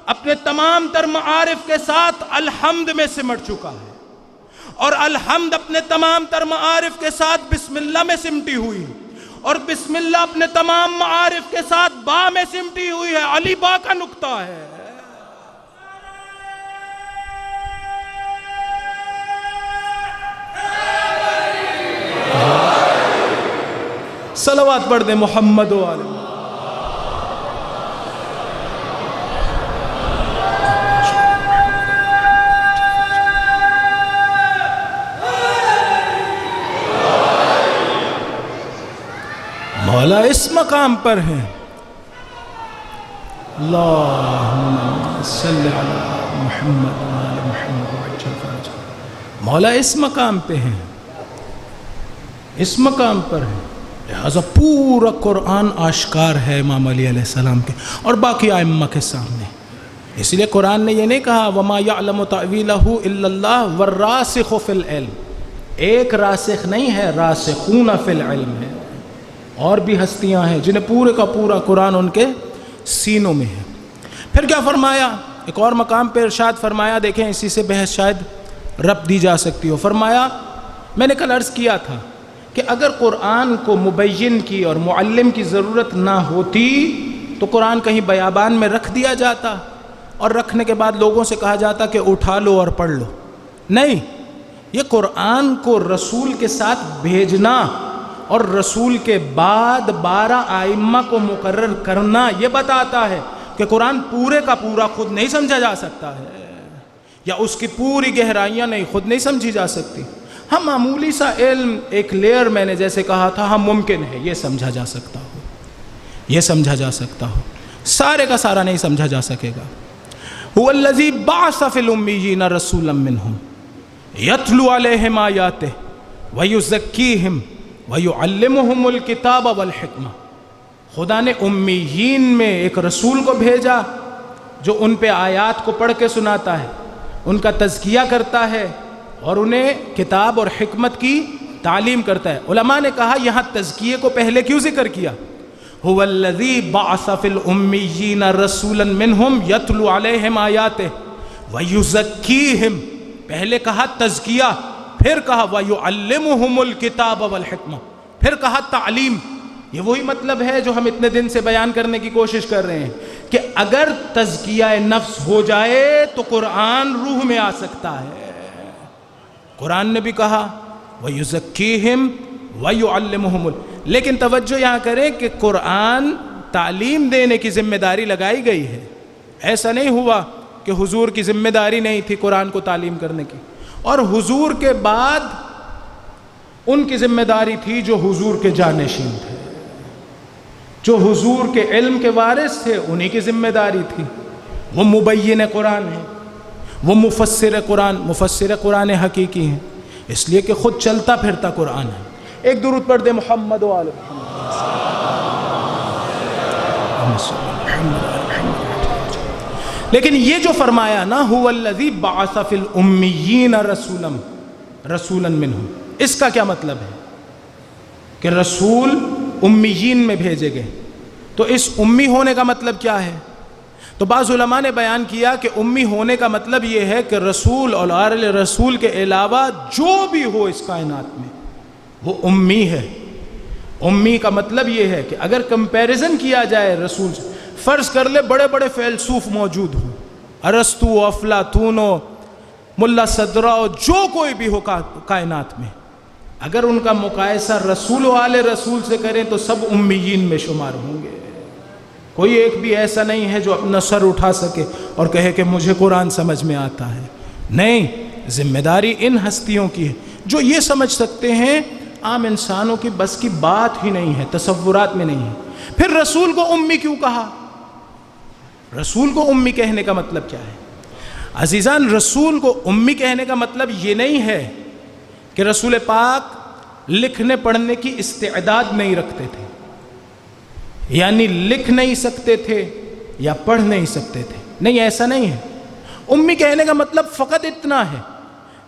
اپنے تمام تر معارف کے ساتھ الحمد میں سمٹ چکا ہے، اور الحمد اپنے تمام تر معارف کے ساتھ بسم اللہ میں سمٹی ہوئی، اور بسم اللہ اپنے تمام معارف کے ساتھ با میں سمٹی ہوئی ہے، علی با کا نقطہ ہے۔ صلوات پڑھ دیں محمد و آلہ۔ مولا اس مقام پر ہیں، اللہم صلی علی محمد و آل محمد وعجل فرجہ۔ مولا اس مقام پہ ہیں، اس مقام پر ہیں، لہذا پورا قرآن آشکار ہے امام علی علیہ السلام کے اور باقی ائمہ کے سامنے۔ اس لیے قرآن نے یہ نہیں کہا وَمَا يَعْلَمُ تَعْوِيلَهُ إِلَّا اللَّهُ وَالرَّاسِخُ فِي الْعِلْمِ، ایک راسخ نہیں ہے، راسخون فی العلم ہے۔ اور بھی ہستیاں ہیں جنہیں پورے کا پورا قرآن ان کے سینوں میں ہے۔ پھر کیا فرمایا؟ ایک اور مقام پہ ارشاد فرمایا، دیکھیں اسی سے بحث شاید ربط دی جا سکتی ہو۔ فرمایا، میں نے کل عرض کیا تھا کہ اگر قرآن کو مبین کی اور معلم کی ضرورت نہ ہوتی تو قرآن کہیں بیابان میں رکھ دیا جاتا اور رکھنے کے بعد لوگوں سے کہا جاتا کہ اٹھا لو اور پڑھ لو۔ نہیں، یہ قرآن کو رسول کے ساتھ بھیجنا اور رسول کے بعد 12 ائمہ کو مقرر کرنا یہ بتاتا ہے کہ قرآن پورے کا پورا خود نہیں سمجھا جا سکتا ہے، یا اس کی پوری گہرائیاں خود نہیں سمجھی جا سکتی۔ ہم معمولی سا علم، ایک لیئر میں نے جیسے کہا تھا، ہم ممکن ہے یہ سمجھا جا سکتا ہو، یہ سمجھا جا سکتا ہو، سارے کا سارا نہیں سمجھا جا سکے گا۔ هو الذی بعث فی الامیین رسولا منہم یتلو علیہم آیاتہ ویزکیہم ویعلمہم الکتاب والحکمہ۔ خدا نے امیین میں ایک رسول کو بھیجا جو ان پہ آیات کو پڑھ کے سناتا ہے، ان کا تزکیہ کرتا ہے اور انہیں کتاب اور حکمت کی تعلیم کرتا ہے۔ علماء نے کہا یہاں تزکیے کو پہلے کیوں ذکر کیا؟ هو الذی بعث فی الامیین رسولا منہم یتلو علیہم آیاتہ ویزکیہم، پہلے کہا تزکیہ، پھر کہا ویعلمہم الکتاب والحکمہ، پھر کہا تعلیم۔ یہ وہی مطلب ہے جو ہم اتنے دن سے بیان کرنے کی کوشش کر رہے ہیں کہ اگر تزکیہ نفس ہو جائے تو قرآن روح میں آ سکتا ہے۔ قرآن نے بھی کہا وَيُزَكِّيهِمْ وَيُعَلِّمُهُمُ، لیکن توجہ یہاں کریں کہ قرآن تعلیم دینے کی ذمہ داری لگائی گئی ہے۔ ایسا نہیں ہوا کہ حضور کی ذمہ داری نہیں تھی قرآن کو تعلیم کرنے کی، اور حضور کے بعد ان کی ذمہ داری تھی جو حضور کے جانشین تھے، جو حضور کے علم کے وارث تھے، انہی کی ذمہ داری تھی۔ وہ مبین قرآن ہیں، وہ مفسر قرآن حقیقی ہیں، اس لیے کہ خود چلتا پھرتا قرآن ہے۔ ایک درود پڑھ دے محمد و آل محمد۔ لیکن یہ جو فرمایا نا هو الذی بعث فی الامیین رسولا منہم، اس کا کیا مطلب ہے کہ رسول امیین میں بھیجے گئے، تو اس امی ہونے کا مطلب کیا ہے؟ تو بعض علماء نے بیان کیا کہ امی ہونے کا مطلب یہ ہے کہ رسول اور آل رسول کے علاوہ جو بھی ہو اس کائنات میں وہ امی ہے۔ امی کا مطلب یہ ہے کہ اگر کمپیریزن کیا جائے رسول سے، فرض کر لے بڑے بڑے فیلسوف موجود ہوں، ارسطو، افلاطون، ملا صدرہ، جو کوئی بھی ہو کائنات میں، اگر ان کا مقایسہ رسول و آل رسول سے کریں تو سب امیین میں شمار ہوں گے۔ کوئی ایک بھی ایسا نہیں ہے جو اپنا سر اٹھا سکے اور کہے کہ مجھے قرآن سمجھ میں آتا ہے۔ نہیں، ذمہ داری ان ہستیوں کی ہے جو یہ سمجھ سکتے ہیں، عام انسانوں کی بس کی بات ہی نہیں ہے، تصورات میں نہیں ہے۔ پھر رسول کو امی کیوں کہا؟ رسول کو امی کہنے کا مطلب کیا ہے؟ عزیزان، رسول کو امی کہنے کا مطلب یہ نہیں ہے کہ رسول پاک لکھنے پڑھنے کی استعداد نہیں رکھتے تھے، یعنی لکھ نہیں سکتے تھے یا پڑھ نہیں سکتے تھے، نہیں، ایسا نہیں ہے۔ امی کہنے کا مطلب فقط اتنا ہے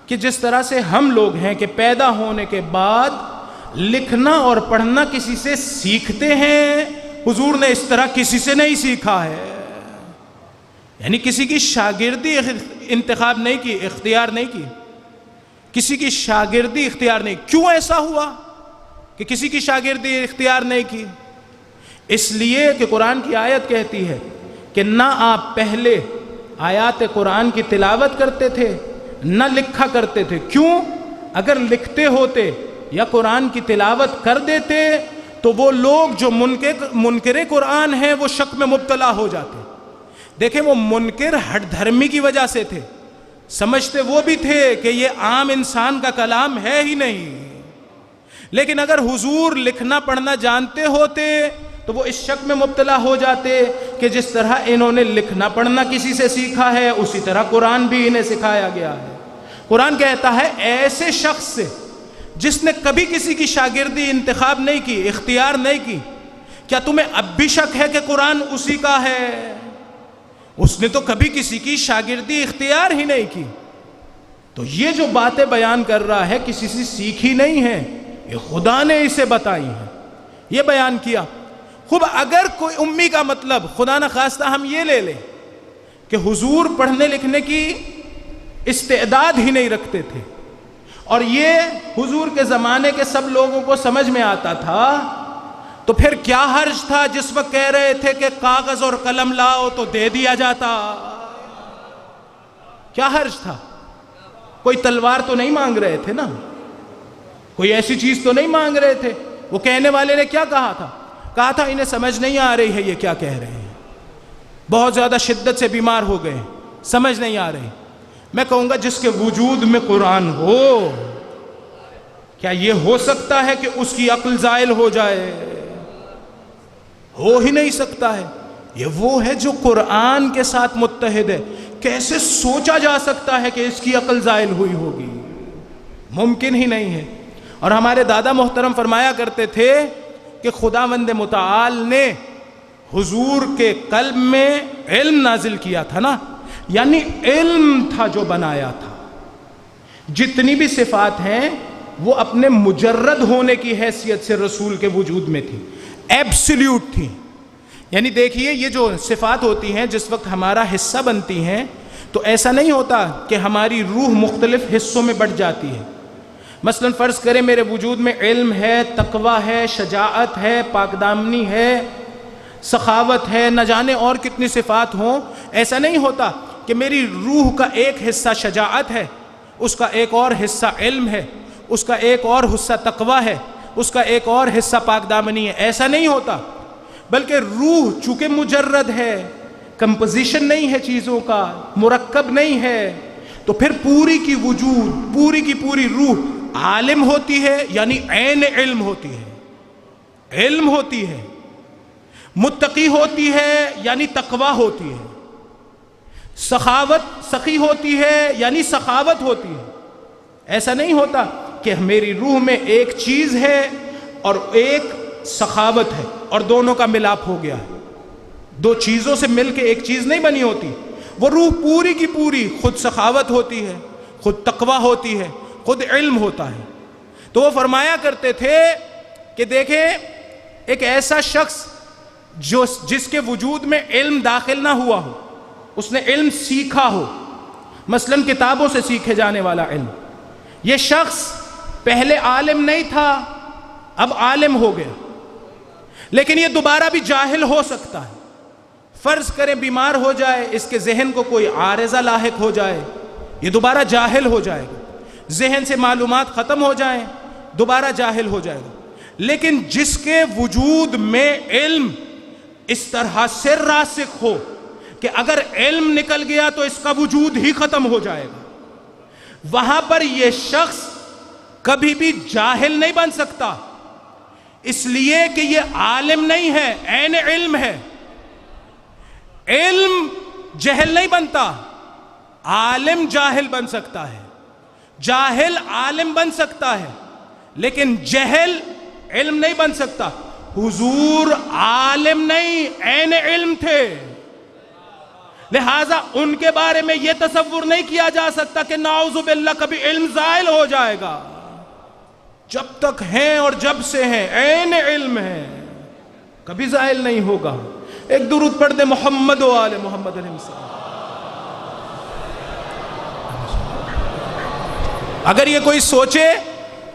کہ جس طرح سے ہم لوگ ہیں کہ پیدا ہونے کے بعد لکھنا اور پڑھنا کسی سے سیکھتے ہیں، حضور نے اس طرح کسی سے نہیں سیکھا ہے، یعنی کسی کی شاگردی انتخاب نہیں کی، اختیار نہیں کی، کسی کی شاگردی اختیار نہیں۔ کیوں ایسا ہوا کہ کسی کی شاگردی اختیار نہیں کی؟ اس لیے کہ قرآن کی آیت کہتی ہے کہ نہ آپ پہلے آیات قرآن کی تلاوت کرتے تھے نہ لکھا کرتے تھے۔ کیوں؟ اگر لکھتے ہوتے یا قرآن کی تلاوت کر دیتے تو وہ لوگ جو منکر قرآن ہیں وہ شک میں مبتلا ہو جاتے۔ دیکھیں، وہ منکر ہٹ دھرمی کی وجہ سے تھے، سمجھتے وہ بھی تھے کہ یہ عام انسان کا کلام ہے ہی نہیں، لیکن اگر حضور لکھنا پڑھنا جانتے ہوتے تو وہ اس شک میں مبتلا ہو جاتے کہ جس طرح انہوں نے لکھنا پڑھنا کسی سے سیکھا ہے اسی طرح قرآن بھی انہیں سکھایا گیا ہے۔ قرآن کہتا ہے ایسے شخص سے جس نے کبھی کسی کی شاگردی انتخاب نہیں کی، اختیار نہیں کی، کیا تمہیں اب بھی شک ہے کہ قرآن اسی کا ہے؟ اس نے تو کبھی کسی کی شاگردی اختیار ہی نہیں کی۔ تو یہ جو باتیں بیان کر رہا ہے کسی سے سیکھی نہیں ہے، یہ خدا نے اسے بتائی ہیں، یہ بیان کیا. خوب اگر کوئی امی کا مطلب خدا نہ خواستہ ہم یہ لے لیں کہ حضور پڑھنے لکھنے کی استعداد ہی نہیں رکھتے تھے اور یہ حضور کے زمانے کے سب لوگوں کو سمجھ میں آتا تھا، تو پھر کیا حرج تھا جس وقت کہہ رہے تھے کہ کاغذ اور قلم لاؤ تو دے دیا جاتا؟ کیا حرج تھا؟ کوئی تلوار تو نہیں مانگ رہے تھے نا، کوئی ایسی چیز تو نہیں مانگ رہے تھے. وہ کہنے والے نے کیا کہا تھا؟ کہا تھا انہیں سمجھ نہیں آ رہی ہے یہ کیا کہہ رہے ہیں، بہت زیادہ شدت سے بیمار ہو گئے، سمجھ نہیں آ رہی. میں کہوں گا جس کے وجود میں قرآن ہو، کیا یہ ہو سکتا ہے کہ اس کی عقل زائل ہو جائے؟ ہو ہی نہیں سکتا ہے. یہ وہ ہے جو قرآن کے ساتھ متحد ہے. کیسے سوچا جا سکتا ہے کہ اس کی عقل زائل ہوئی ہوگی؟ ممکن ہی نہیں ہے. اور ہمارے دادا محترم فرمایا کرتے تھے کہ خداوند متعال نے حضور کے قلب میں علم نازل کیا تھا نا، یعنی علم تھا جو بنایا تھا. جتنی بھی صفات ہیں وہ اپنے مجرد ہونے کی حیثیت سے رسول کے وجود میں تھی، ایبسلیوٹ تھی. یعنی دیکھیے یہ جو صفات ہوتی ہیں جس وقت ہمارا حصہ بنتی ہیں تو ایسا نہیں ہوتا کہ ہماری روح مختلف حصوں میں بٹ جاتی ہے. مثلا فرض کریں میرے وجود میں علم ہے، تقوی ہے، شجاعت ہے، پاکدامنی ہے، سخاوت ہے، نہ جانے اور کتنی صفات ہوں. ایسا نہیں ہوتا کہ میری روح کا ایک حصہ شجاعت ہے، اس کا ایک اور حصہ علم ہے، اس کا ایک اور حصہ تقوی ہے، اس کا ایک اور حصہ پاکدامنی ہے. ایسا نہیں ہوتا، بلکہ روح چونکہ مجرد ہے، کمپوزیشن نہیں ہے چیزوں کا، مرکب نہیں ہے، تو پھر پوری کی وجود، پوری کی پوری روح عالم ہوتی ہے، یعنی عین علم ہوتی ہے، علم ہوتی ہے. متقی ہوتی ہے یعنی تقوی ہوتی ہے. سخی ہوتی ہے یعنی سخاوت ہوتی ہے. ایسا نہیں ہوتا کہ میری روح میں ایک چیز ہے اور ایک سخاوت ہے اور دونوں کا ملاپ ہو گیا ہے. دو چیزوں سے مل کے ایک چیز نہیں بنی ہوتی. وہ روح پوری کی پوری خود سخاوت ہوتی ہے، خود تقوی ہوتی ہے، خود علم ہوتا ہے. تو وہ فرمایا کرتے تھے کہ دیکھیں ایک ایسا شخص جس کے وجود میں علم داخل نہ ہوا ہو، اس نے علم سیکھا ہو، مثلا کتابوں سے سیکھے جانے والا علم. یہ شخص پہلے عالم نہیں تھا، اب عالم ہو گیا، لیکن یہ دوبارہ بھی جاہل ہو سکتا ہے. فرض کریں بیمار ہو جائے، اس کے ذہن کو کوئی عارضہ لاحق ہو جائے، یہ دوبارہ جاہل ہو جائے گا. ذہن سے معلومات ختم ہو جائیں، دوبارہ جاہل ہو جائے گا. لیکن جس کے وجود میں علم اس طرح سے راسخ ہو کہ اگر علم نکل گیا تو اس کا وجود ہی ختم ہو جائے گا، وہاں پر یہ شخص کبھی بھی جاہل نہیں بن سکتا، اس لیے کہ یہ عالم نہیں ہے، عین علم ہے. علم جہل نہیں بنتا، عالم جاہل بن سکتا ہے، جاہل عالم بن سکتا ہے، لیکن جہل علم نہیں بن سکتا. حضور عالم نہیں، عین علم تھے، لہٰذا ان کے بارے میں یہ تصور نہیں کیا جا سکتا کہ نعوذ باللہ کبھی علم زائل ہو جائے گا. جب تک ہیں اور جب سے ہیں عین علم ہے، کبھی زائل نہیں ہوگا. ایک درود پڑھ دے محمد و آل محمد علیہ السلام. اگر یہ کوئی سوچے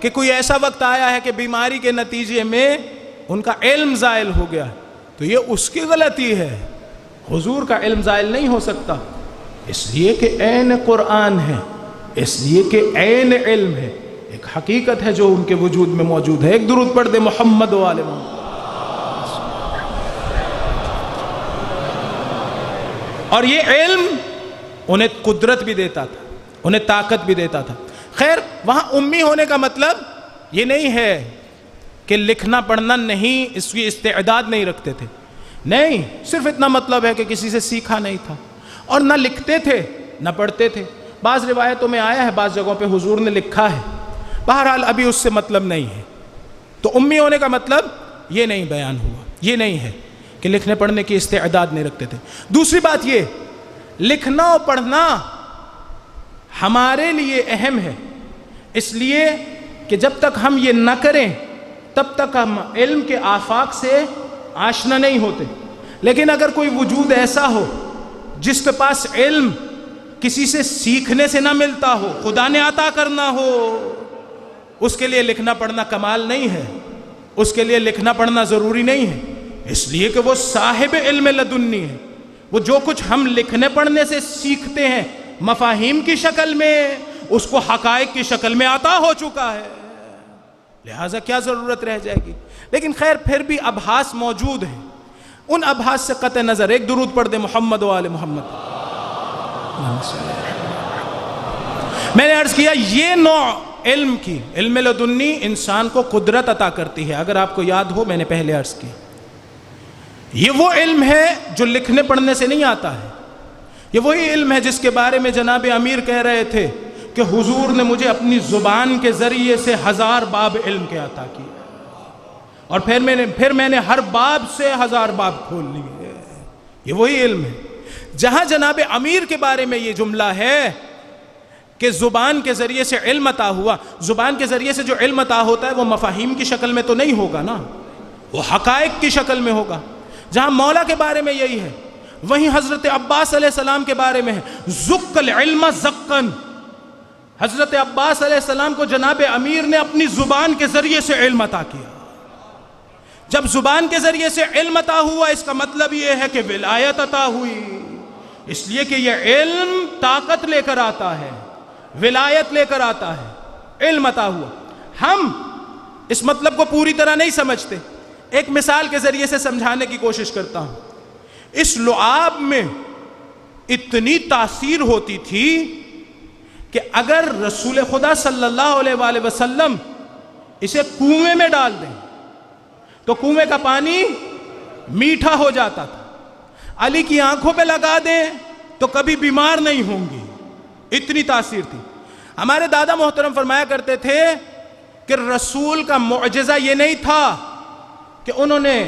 کہ کوئی ایسا وقت آیا ہے کہ بیماری کے نتیجے میں ان کا علم زائل ہو گیا تو یہ اس کی غلطی ہے. حضور کا علم زائل نہیں ہو سکتا، اس لیے کہ عین قرآن ہے، اس لیے کہ عین علم ہے، ایک حقیقت ہے جو ان کے وجود میں موجود ہے. ایک درود پڑھ دے محمد و آل محمد. اور یہ علم انہیں قدرت بھی دیتا تھا، انہیں طاقت بھی دیتا تھا. خیر وہاں امی ہونے کا مطلب یہ نہیں ہے کہ لکھنا پڑھنا نہیں، اس کی استعداد نہیں رکھتے تھے، نہیں، صرف اتنا مطلب ہے کہ کسی سے سیکھا نہیں تھا اور نہ لکھتے تھے نہ پڑھتے تھے. بعض روایتوں میں آیا ہے، بعض جگہوں پہ حضور نے لکھا ہے، بہرحال ابھی اس سے مطلب نہیں ہے. تو امی ہونے کا مطلب یہ نہیں بیان ہوا، یہ نہیں ہے کہ لکھنے پڑھنے کی استعداد نہیں رکھتے تھے. دوسری بات یہ، لکھنا اور پڑھنا ہمارے لیے اہم ہے، اس لیے کہ جب تک ہم یہ نہ کریں تب تک ہم علم کے آفاق سے آشنا نہیں ہوتے. لیکن اگر کوئی وجود ایسا ہو جس کے پاس علم کسی سے سیکھنے سے نہ ملتا ہو، خدا نے عطا کرنا ہو، اس کے لیے لکھنا پڑھنا کمال نہیں ہے، اس کے لیے لکھنا پڑھنا ضروری نہیں ہے، اس لیے کہ وہ صاحب علم لدنی ہے. وہ جو کچھ ہم لکھنے پڑھنے سے سیکھتے ہیں مفاہیم کی شکل میں، اس کو حقائق کی شکل میں عطا ہو چکا ہے، لہٰذا کیا ضرورت رہ جائے گی. لیکن خیر پھر بھی ابحاث موجود ہیں. ان ابحاث سے قطع نظر ایک درود پڑھ دے محمد و آل محمد. میں نے عرض کیا یہ نوع علم کی، علم لدنی، انسان کو قدرت عطا کرتی ہے. اگر آپ کو یاد ہو میں نے پہلے عرض کی، یہ وہ علم ہے جو لکھنے پڑھنے سے نہیں آتا ہے. یہ وہی علم ہے جس کے بارے میں جناب امیر کہہ رہے تھے کہ حضور نے مجھے اپنی زبان کے ذریعے سے 1000 باب علم کے عطا کیے، اور پھر میں نے ہر باب سے 1000 باب کھول لیے. یہ وہی علم ہے. جہاں جناب امیر کے بارے میں یہ جملہ ہے کہ زبان کے ذریعے سے علم عطا ہوا، زبان کے ذریعے سے جو علم عطا ہوتا ہے وہ مفاہیم کی شکل میں تو نہیں ہوگا نا، وہ حقائق کی شکل میں ہوگا. جہاں مولا کے بارے میں یہی ہے، وہیں حضرت عباس علیہ السلام کے بارے میں ہے زق العلم زقن. حضرت عباس علیہ السلام کو جناب امیر نے اپنی زبان کے ذریعے سے علم عطا کیا. جب زبان کے ذریعے سے علم عطا ہوا اس کا مطلب یہ ہے کہ ولایت عطا ہوئی، اس لیے کہ یہ علم طاقت لے کر آتا ہے، ولایت لے کر آتا ہے، علم عطا ہوا. ہم اس مطلب کو پوری طرح نہیں سمجھتے. ایک مثال کے ذریعے سے سمجھانے کی کوشش کرتا ہوں. اس لعاب میں اتنی تاثیر ہوتی تھی کہ اگر رسول خدا صلی اللہ علیہ وآلہ وسلم اسے کنویں میں ڈال دیں تو کنویں کا پانی میٹھا ہو جاتا تھا. علی کی آنکھوں پہ لگا دیں تو کبھی بیمار نہیں ہوں گی، اتنی تاثیر تھی. ہمارے دادا محترم فرمایا کرتے تھے کہ رسول کا معجزہ یہ نہیں تھا کہ انہوں نے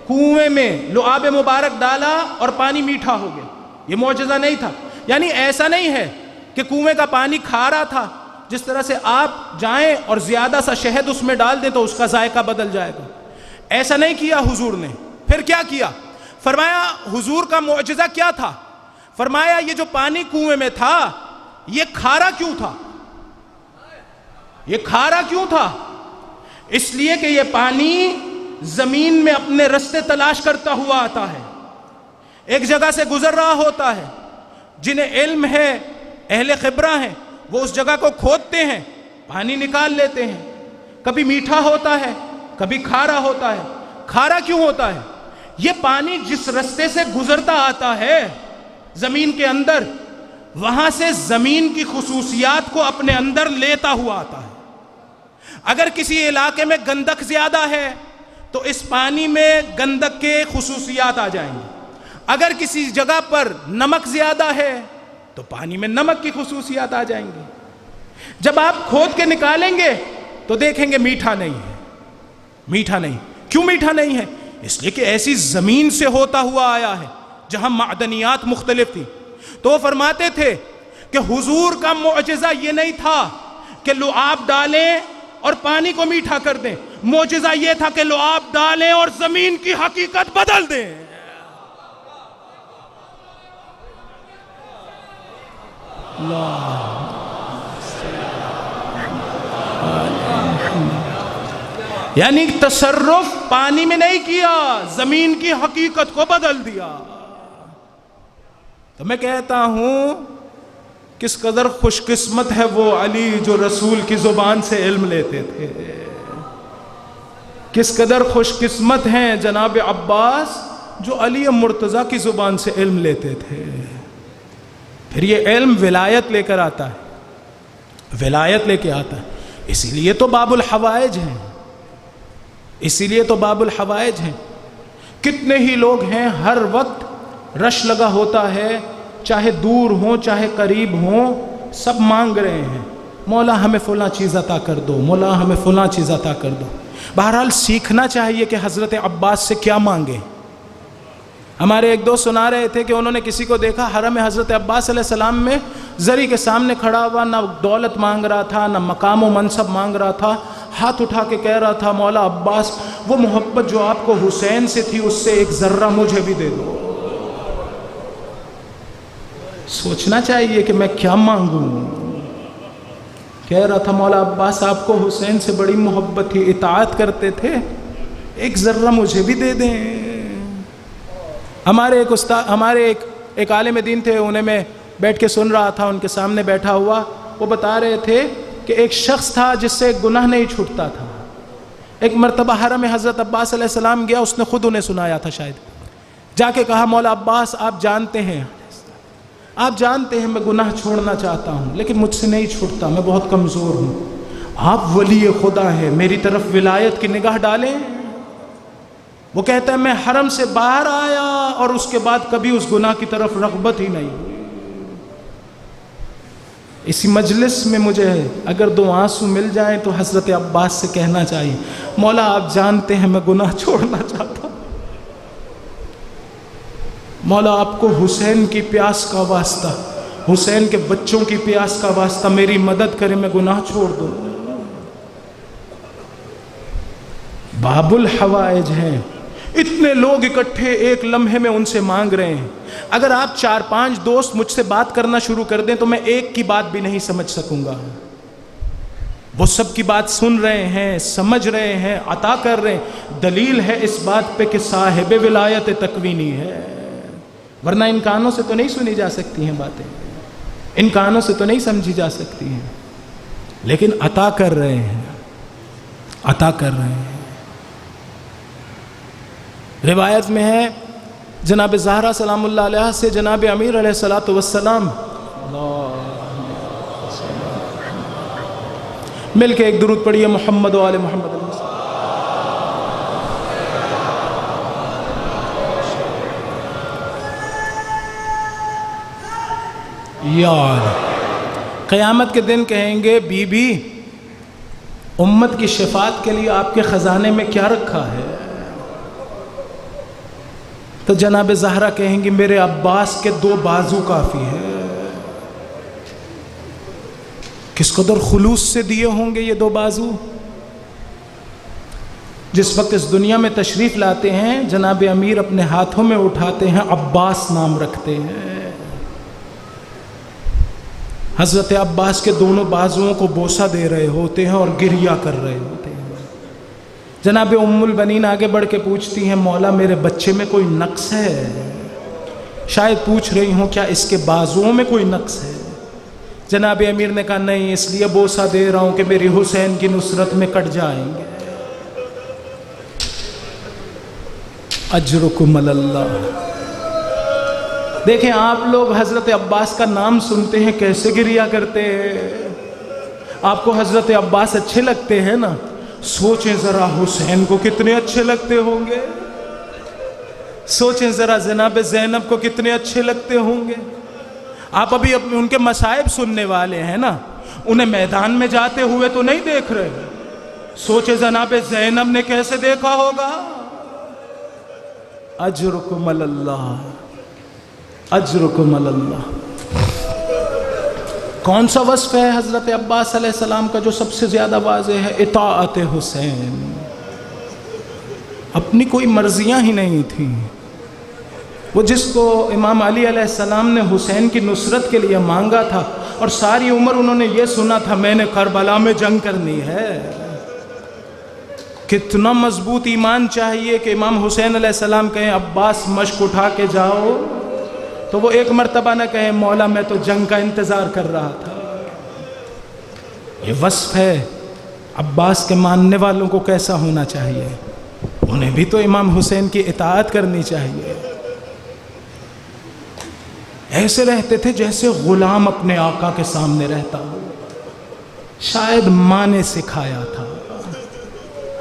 کنویں میں لعاب مبارک ڈالا اور پانی میٹھا ہو گیا، یہ معجزہ نہیں تھا. یعنی ایسا نہیں ہے کہ کنویں کا پانی کھارا تھا، جس طرح سے آپ جائیں اور زیادہ سا شہد اس میں ڈال دیں تو اس کا ذائقہ بدل جائے گا. ایسا نہیں کیا حضور نے. پھر کیا کیا؟ فرمایا حضور کا معجزہ کیا تھا؟ فرمایا یہ جو پانی کنویں میں تھا یہ کھارا کیوں تھا؟ یہ کھارا کیوں تھا؟ اس لیے کہ یہ پانی زمین میں اپنے رستے تلاش کرتا ہوا آتا ہے، ایک جگہ سے گزر رہا ہوتا ہے. جنہیں علم ہے، اہل خبرہ ہیں، وہ اس جگہ کو کھودتے ہیں، پانی نکال لیتے ہیں. کبھی میٹھا ہوتا ہے، کبھی کھارا ہوتا ہے. کھارا کیوں ہوتا ہے؟ یہ پانی جس رستے سے گزرتا آتا ہے زمین کے اندر، وہاں سے زمین کی خصوصیات کو اپنے اندر لیتا ہوا آتا ہے. اگر کسی علاقے میں گندک زیادہ ہے تو اس پانی میں گندک کے خصوصیات آ جائیں گے. اگر کسی جگہ پر نمک زیادہ ہے تو پانی میں نمک کی خصوصیات آ جائیں گی. جب آپ کھود کے نکالیں گے تو دیکھیں گے میٹھا نہیں ہے، میٹھا نہیں. کیوں میٹھا نہیں ہے؟ اس لیے کہ ایسی زمین سے ہوتا ہوا آیا ہے جہاں معدنیات مختلف تھی. تو وہ فرماتے تھے کہ حضور کا معجزہ یہ نہیں تھا کہ لعاب ڈالیں اور پانی کو میٹھا کر دیں، معجزہ یہ تھا کہ لعاب ڈالیں اور زمین کی حقیقت بدل دیں. یعنی تصرف پانی میں نہیں کیا، زمین کی حقیقت کو بدل دیا. تو میں کہتا ہوں کس قدر خوش قسمت ہے وہ علی جو رسول کی زبان سے علم لیتے تھے. کس قدر خوش قسمت ہیں جناب عباس جو علی مرتضیٰ کی زبان سے علم لیتے تھے. پھر یہ علم ولایت لے کر آتا ہے، ولایت لے کے آتا ہے. اسی لیے تو باب الحوائج ہیں، اسی لیے تو باب الحوائج ہیں. کتنے ہی لوگ ہیں ہر وقت رش لگا ہوتا ہے، چاہے دور ہوں چاہے قریب ہوں، سب مانگ رہے ہیں مولا ہمیں فلاں چیز عطا کر دو، مولا ہمیں فلاں چیز عطا کر دو. بہرحال سیکھنا چاہیے کہ حضرت عباس سے کیا مانگیں. ہمارے ایک دوست سنا رہے تھے کہ انہوں نے کسی کو دیکھا حرم حضرت عباس علیہ السلام میں زری کے سامنے کھڑا ہوا، نہ دولت مانگ رہا تھا، نہ مقام و منصب مانگ رہا تھا، ہاتھ اٹھا کے کہہ رہا تھا مولا عباس وہ محبت جو آپ کو حسین سے تھی اس سے ایک ذرہ مجھے بھی دے دو۔ سوچنا چاہیے کہ میں کیا مانگوں۔ کہہ رہا تھا مولا عباس آپ کو حسین سے بڑی محبت تھی، اطاعت کرتے تھے، ایک ذرہ مجھے بھی دے دیں۔ ہمارے ایک عالم دین تھے، انہیں میں بیٹھ کے سن رہا تھا، ان کے سامنے بیٹھا ہوا، وہ بتا رہے تھے کہ ایک شخص تھا جس سے گناہ نہیں چھوٹتا تھا۔ ایک مرتبہ حرم حضرت عباس علیہ السلام گیا، اس نے خود انہیں سنایا تھا شاید، جا کے کہا مولا عباس آپ جانتے ہیں میں گناہ چھوڑنا چاہتا ہوں لیکن مجھ سے نہیں چھوٹتا، میں بہت کمزور ہوں، آپ ولی خدا ہیں، میری طرف ولایت کی نگاہ ڈالیں۔ وہ کہتا ہے میں حرم سے باہر آیا اور اس کے بعد کبھی اس گناہ کی طرف رغبت ہی نہیں ہوئی۔ اسی مجلس میں مجھے اگر 2 آنسو مل جائیں تو حضرت عباس سے کہنا چاہیے مولا آپ جانتے ہیں میں گناہ چھوڑنا چاہتا ہوں، مولا آپ کو حسین کی پیاس کا واسطہ، حسین کے بچوں کی پیاس کا واسطہ میری مدد کرے، میں گناہ چھوڑ دوں۔ باب الحوائج ہیں، اتنے لوگ اکٹھے ایک لمحے میں ان سے مانگ رہے ہیں، اگر آپ 4-5 دوست مجھ سے بات کرنا شروع کر دیں تو میں ایک کی بات بھی نہیں سمجھ سکوں گا۔ وہ سب کی بات سن رہے ہیں، سمجھ رہے ہیں، عطا کر رہے ہیں، دلیل ہے اس بات پہ کہ صاحب ولایت تکوینی ہے، ورنہ ان کانوں سے تو نہیں سنی جا سکتی ہیں باتیں، ان کانوں سے تو نہیں سمجھی جا سکتی ہیں، لیکن عطا کر رہے ہیں، عطا کر رہے ہیں۔ روایت میں ہے جناب زہرا سلام اللہ علیہ سے جناب امیر علیہ الصلوۃ والسلام مل کے ایک درود پڑھیے محمد و آل محمد۔ یار قیامت کے دن کہیں گے بی بی امت کی شفاعت کے لیے آپ کے خزانے میں کیا رکھا ہے؟ تو جناب زہرا کہیں گی میرے عباس کے 2 بازو کافی ہے۔ کس قدر خلوص سے دیے ہوں گے یہ 2 بازو۔ جس وقت اس دنیا میں تشریف لاتے ہیں جناب امیر اپنے ہاتھوں میں اٹھاتے ہیں، عباس نام رکھتے ہیں، حضرت عباس کے دونوں بازوؤں کو بوسہ دے رہے ہوتے ہیں اور گریہ کر رہے ہوتے ہیں۔ جناب ام البنین آگے بڑھ کے پوچھتی ہیں مولا میرے بچے میں کوئی نقص ہے؟ شاید پوچھ رہی ہوں کیا اس کے بازوؤں میں کوئی نقص ہے؟ جناب امیر نے کہا نہیں، اس لیے بوسہ دے رہا ہوں کہ میری حسین کی نصرت میں کٹ جائیں گے۔ اجرکم اللہ۔ دیکھیں آپ لوگ حضرت عباس کا نام سنتے ہیں کیسے گریہ کرتے ہیں۔ آپ کو حضرت عباس اچھے لگتے ہیں نا، سوچیں ذرا حسین کو کتنے اچھے لگتے ہوں گے، سوچیں ذرا جناب زینب کو کتنے اچھے لگتے ہوں گے۔ آپ ابھی ان کے مصائب سننے والے ہیں نا، انہیں میدان میں جاتے ہوئے تو نہیں دیکھ رہے، سوچیں جناب زینب نے کیسے دیکھا ہوگا۔ اجرکم اللہ، اجرکم اللہ۔ کون سا وصف ہے حضرت عباس علیہ السلام کا جو سب سے زیادہ واضح ہے؟ اطاعت حسین۔ اپنی کوئی مرضیاں ہی نہیں تھیں۔ وہ جس کو امام علی علیہ السلام نے حسین کی نصرت کے لیے مانگا تھا اور ساری عمر انہوں نے یہ سنا تھا میں نے کربلا میں جنگ کرنی ہے۔ کتنا مضبوط ایمان چاہیے کہ امام حسین علیہ السلام کہیں عباس مشق اٹھا کے جاؤ، تو وہ ایک مرتبہ نہ کہیں مولا میں تو جنگ کا انتظار کر رہا تھا۔ یہ وصف ہے عباس کے ماننے والوں کو کیسا ہونا چاہیے، انہیں بھی تو امام حسین کی اطاعت کرنی چاہیے۔ ایسے رہتے تھے جیسے غلام اپنے آقا کے سامنے رہتا ہو، شاید ماں نے سکھایا تھا۔